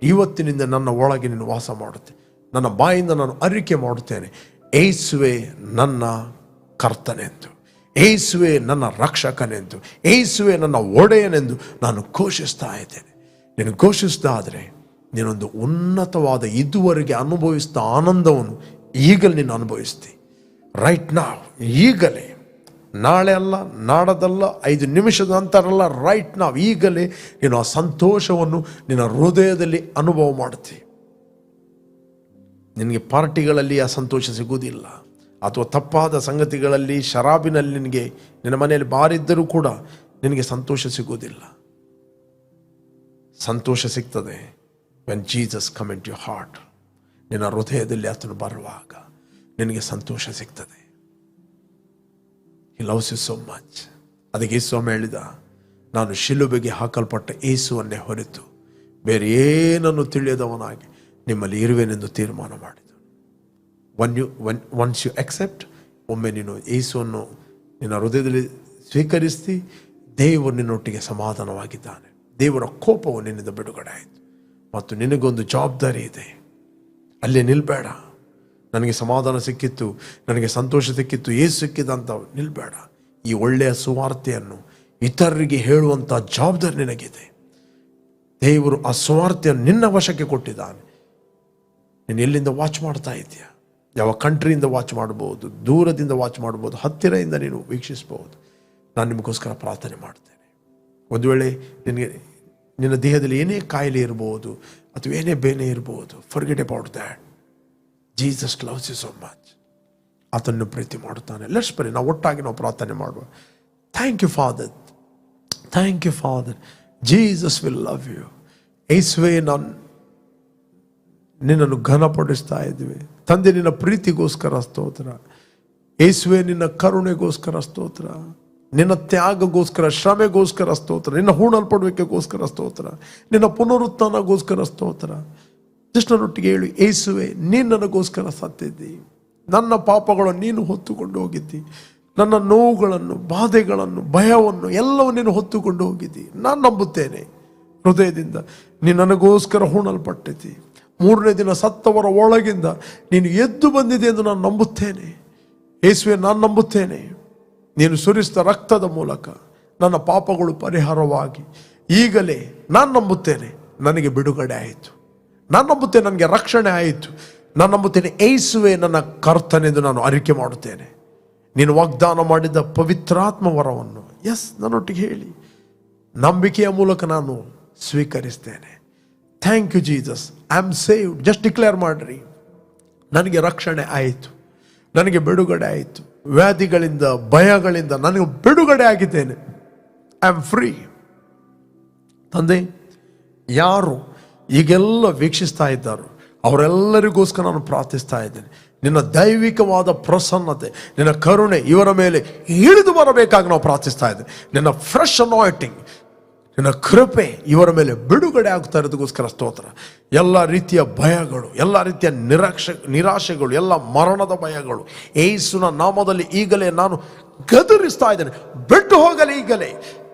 ಇವತ್ತಿನಿಂದ ನನ್ನ ಒಳಗೆ ನೀನು ವಾಸ ಮಾಡುತ್ತೆ. ನನ್ನ ಬಾಯಿಂದ ನಾನು ಅರಿಕೆ ಮಾಡುತ್ತೇನೆ, ಏಸುವೆ ನನ್ನ ಕರ್ತನೆಂದು, ಏಸುವೆ ನನ್ನ ರಕ್ಷಕನೆಂದು, ಏಸುವೆ ನನ್ನ ಒಡೆಯನೆಂದು ನಾನು ಘೋಷಿಸ್ತಾ ಇದ್ದೇನೆ. ನೀನು ಘೋಷಿಸ್ದಾದರೆ ನೀನೊಂದು ಉನ್ನತವಾದ ಇದುವರೆಗೆ ಅನುಭವಿಸಿದ ಆನಂದವನ್ನು ಈಗಲೇ ನೀನು ಅನುಭವಿಸ್ತಿ. ರೈಟ್ ನಾವ್, ಈಗಲೇ, ನಾಳೆ ಅಲ್ಲ, ನಾಡದಲ್ಲ, 5 ನಿಮಿಷದ ನಂತರ ಅಲ್ಲ, ರೈಟ್ ನಾವ್, ಈಗಲೇ ನೀನು ಆ ಸಂತೋಷವನ್ನು ನಿನ್ನ ಹೃದಯದಲ್ಲಿ ಅನುಭವ ಮಾಡ್ತಿ. ನಿನಗೆ ಪಾರ್ಟಿಗಳಲ್ಲಿ ಆ ಸಂತೋಷ ಸಿಗುವುದಿಲ್ಲ, ಅಥವಾ ತಪ್ಪಾದ ಸಂಗತಿಗಳಲ್ಲಿ, ಶರಾಬಿನಲ್ಲಿ ನಿನಗೆ ನಿನ್ನ ಮನೆಯಲ್ಲಿ ಬಾರಿದ್ದರೂ ಕೂಡ ನಿನಗೆ ಸಂತೋಷ ಸಿಗುವುದಿಲ್ಲ. ಸಂತೋಷ ಸಿಗ್ತದೆ when Jesus come into your heart. ನಿನ್ನ ಹೃದಯದಲ್ಲಿ ಆತನು ಬರುವಾಗ ನಿನಗೆ ಸಂತೋಷ ಸಿಗ್ತದೆ. He loves you so much. ಅದಕ್ಕೆ ಯೇಸು ಹೇಳಿದ, ನಾನು ಶಿಲುಬೆಗೆ ಹಾಕಲ್ಪಟ್ಟ ಯೇಸುವನ್ನೇ ಹೊರತು ಬೇರೆ ಏನನ್ನು ತಿಳಿಯದವನಾಗಿ ನಿಮ್ಮಲ್ಲಿ ಇರುವೆನೆಂದು ತೀರ್ಮಾನ ಮಾಡಿದನು. ಒನ್ಸ್ ಯು ಅಕ್ಸೆಪ್ಟ್, ಒಮ್ಮೆ ನೀನು ಯೇಸುವನ್ನು ನಿನ್ನ ಹೃದಯದಲ್ಲಿ ಸ್ವೀಕರಿಸ್ತಿ, ದೇವರು ನಿನ್ನೊಟ್ಟಿಗೆ ಸಮಾಧಾನವಾಗಿದ್ದಾನೆ. ದೇವರ ಕೋಪವು ನಿನ್ನಿಂದ ಬಿಡುಗಡೆ ಆಯಿತು. ಮತ್ತು ನಿನಗೊಂದು ಜವಾಬ್ದಾರಿ ಇದೆ. ಅಲ್ಲೇ ನಿಲ್ಬೇಡ. ನನಗೆ ಸಮಾಧಾನ ಸಿಕ್ಕಿತ್ತು, ನನಗೆ ಸಂತೋಷ ಸಿಕ್ಕಿತ್ತು, ಏಸು ಸಿಕ್ಕಿದಂತ ನಿಲ್ಬೇಡ. ಈ ಒಳ್ಳೆಯ ಸುವಾರ್ತೆಯನ್ನು ಇತರರಿಗೆ ಹೇಳುವಂಥ ಜವಾಬ್ದಾರಿ ನಿನಗಿದೆ. ದೇವರು ಆ ಸುವಾರ್ತೆಯನ್ನು ನಿನ್ನ ವಶಕ್ಕೆ ಕೊಟ್ಟಿದ್ದಾನೆ. ನೀನು ಎಲ್ಲಿಂದ ವಾಚ್ ಮಾಡ್ತಾ ಇದೆಯಾ? ಯಾವ ಕಂಟ್ರಿಯಿಂದ ವಾಚ್ ಮಾಡ್ಬೋದು, ದೂರದಿಂದ ವಾಚ್ ಮಾಡ್ಬೋದು, ಹತ್ತಿರದಿಂದ ನೀನು ವೀಕ್ಷಿಸ್ಬೋದು. ನಾನು ನಿಮಗೋಸ್ಕರ ಪ್ರಾರ್ಥನೆ ಮಾಡ್ತೇನೆ. ಒಂದು ವೇಳೆ ನಿನ್ನ ದೇಹದಲ್ಲಿ ಏನೇ ಕಾಯಿಲೆ ಇರ್ಬೋದು, ಅಥವಾ ಏನೇ ಬೇನೆ ಇರ್ಬೋದು, forget about that. Jesus loves you so much. ಆತನ್ನು ಪ್ರೀತಿ ಮಾಡುತ್ತಾನೆ. Let's pray. ನಾವು ಒಟ್ಟಾಗಿ ನಾವು ಪ್ರಾರ್ಥನೆ ಮಾಡುವ. Thank you father, thank you father. Jesus will love you. ಯೇಸುವೇ, ನಾನು ನಿನ್ನನ್ನು ಘನಪಡಿಸ್ತಾ ಇದ್ವಿ ತಂದೆ. ನಿನ್ನ ಪ್ರೀತಿಗೋಸ್ಕರ ಸ್ತೋತ್ರ. ಯೇಸುವೇ, ನಿನ್ನ ಕರುಣೆಗೋಸ್ಕರ ಸ್ತೋತ್ರ. ನಿನ್ನ ತ್ಯಾಗಗೋಸ್ಕರ, ಶ್ರಮೆಗೋಸ್ಕರ ಸ್ತೋತ್ರ. ನಿನ್ನ ಹೂಣಲ್ಪಡುವಿಕೆಗೋಸ್ಕರ ಸ್ತೋತ್ರ. ನಿನ್ನ ಪುನರುತ್ಥಾನಗೋಸ್ಕರ ಸ್ತೋತ್ರ. ಕೃಷ್ಣನೊಟ್ಟಿಗೆ ಹೇಳಿ, ಯೇಸುವೆ, ನೀನು ನನಗೋಸ್ಕರ ಸತ್ತಿದ್ದಿ. ನನ್ನ ಪಾಪಗಳನ್ನು ನೀನು ಹೊತ್ತುಕೊಂಡು ಹೋಗಿದ್ದಿ. ನನ್ನ ನೋವುಗಳನ್ನು, ಬಾಧೆಗಳನ್ನು, ಭಯವನ್ನು ಎಲ್ಲವೂ ನೀನು ಹೊತ್ತುಕೊಂಡು ಹೋಗಿದ್ದಿ. ನಾನು ನಂಬುತ್ತೇನೆ ಹೃದಯದಿಂದ, ನೀನು ನನಗೋಸ್ಕರ ಹೂಣಲ್ಪಟ್ಟಿದ್ದಿ. 3ನೇ ದಿನ ಸತ್ತವರ ಒಳಗಿಂದ ನೀನು ಎದ್ದು ಬಂದಿದೆ ಎಂದು ನಾನು ನಂಬುತ್ತೇನೆ. ಯೇಸುವೆ, ನಾನು ನಂಬುತ್ತೇನೆ ನೀನು ಸುರಿಸಿದ ರಕ್ತದ ಮೂಲಕ ನನ್ನ ಪಾಪಗಳು ಪರಿಹಾರವಾಗಿ ಈಗಲೇ ನಾನು ನಂಬುತ್ತೇನೆ ನನಗೆ ಬಿಡುಗಡೆ ಆಯಿತು. ನಾನು ನಂಬುತ್ತೇನೆ ನನಗೆ ರಕ್ಷಣೆ ಆಯಿತು. ನಾನು ನಂಬುತ್ತೇನೆ ಯೇಸುವೇ ನನ್ನ ಕರ್ತನೆಂದು ನಾನು ಅರಿಕೆ ಮಾಡುತ್ತೇನೆ. ನೀನು ವಾಗ್ದಾನ ಮಾಡಿದ ಪವಿತ್ರಾತ್ಮ ವರವನ್ನು ನನ್ನೊಟ್ಟಿಗೆ ಹೇಳಿ ನಂಬಿಕೆಯ ಮೂಲಕ ನಾನು ಸ್ವೀಕರಿಸ್ತೇನೆ. Thank you Jesus, I am saved. Just declare ಮಾಡ್ರಿ, ನನಗೆ ರಕ್ಷಣೆ ಆಯಿತು, ನನಗೆ ಬಿಡುಗಡೆ ಆಯಿತು. ವ್ಯಾಧಿಗಳಿಂದ, ಭಯಗಳಿಂದ ನನಗೆ ಬಿಡುಗಡೆ ಆಗಿದ್ದೇನೆ. I am free. ತಂದೆ, ಯಾರು ಈಗೆಲ್ಲ ವೀಕ್ಷಿಸ್ತಾ ಇದ್ದಾರೋ ಅವರೆಲ್ಲರಿಗೋಸ್ಕರ ನಾನು ಪ್ರಾರ್ಥಿಸ್ತಾ ಇದ್ದೇನೆ. ನಿನ್ನ ದೈವಿಕವಾದ ಪ್ರಸನ್ನತೆ, ನಿನ್ನ ಕರುಣೆ ಇವರ ಮೇಲೆ ಇಳಿದು ಬರಬೇಕಾಗಿ ನಾವು ಪ್ರಾರ್ಥಿಸ್ತಾ ಇದ್ದೇವೆ. ನಿನ್ನ ಫ್ರೆಶ್ ಅನಾಯಿಂಟಿಂಗ್, ನಿನ್ನ ಕೃಪೆ ಇವರ ಮೇಲೆ ಬಿಡುಗಡೆ ಆಗ್ತಾ ಇರೋದಕ್ಕೋಸ್ಕರ ಸ್ತೋತ್ರ. ಎಲ್ಲ ರೀತಿಯ ಭಯಗಳು, ಎಲ್ಲ ರೀತಿಯ ನಿರಾಶೆಗಳು, ಎಲ್ಲ ಮರಣದ ಭಯಗಳು ಯೇಸುವಿನ ನಾಮದಲ್ಲಿ ಈಗಲೇ ನಾನು ಗದರಿಸ್ತಾ ಇದ್ದೇನೆ. ಬಿಟ್ಟು ಹೋಗಲಿ ಈಗಲೇ.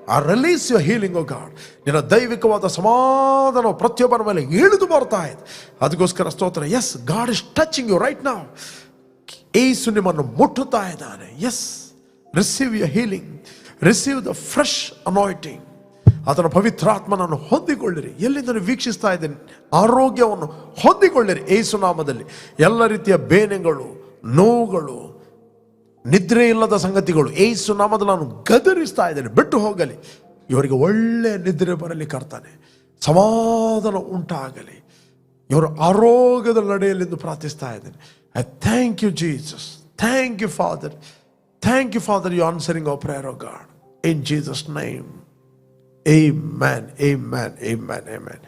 I release your healing, oh God. ನಿನ್ನ ದೈವಿಕವಾದ ಸಮಾಧಾನ ಪ್ರತಿಯೊಬ್ಬರ ಮೇಲೆ ಇಳಿದು ಬರ್ತಾ ಇದೆ. ಅದಕ್ಕೋಸ್ಕರ ಸ್ತೋತ್ರ. Yes, God is touching you right now. ಯೇಸು ನಿಮ್ಮನ್ನು ಮುಟ್ಟುತ್ತಾ ಇದ್ದಾನೆ. Yes, receive your healing, receive the fresh anointing. ಅದನ್ನು ಪವಿತ್ರಾತ್ಮನನ್ನು ಹೊಂದಿಕೊಳ್ಳಿರಿ. ಎಲ್ಲಿಂದ ನೀವು ವೀಕ್ಷಿಸ್ತಾ ಇದ್ದೇನೆ, ಆರೋಗ್ಯವನ್ನು ಹೊಂದಿಕೊಳ್ಳಿರಿ ಯೇಸು ನಾಮದಲ್ಲಿ. ಎಲ್ಲ ರೀತಿಯ ಬೇನೆಗಳು, ನೋವುಗಳು, ನಿದ್ರೆ ಇಲ್ಲದ ಸಂಗತಿಗಳು ಯೇಸು ನಾಮದಲ್ಲಿ ನಾನು ಗದರಿಸ್ತಾ ಇದ್ದೇನೆ, ಬಿಟ್ಟು ಹೋಗಲಿ. ಇವರಿಗೆ ಒಳ್ಳೆ ನಿದ್ರೆ ಬರಲಿ ಕರ್ತಾನೆ, ಸಮಾಧಾನ ಉಂಟಾಗಲಿ, ಇವರು ಆರೋಗ್ಯದ ನಡೆಯಲೆಂದು ಪ್ರಾರ್ಥಿಸ್ತಾ ಇದ್ದೇನೆ. I thank you Jesus, thank you father, thank you father, you answering our prayer O God, in Jesus name. Amen, amen, amen, amen.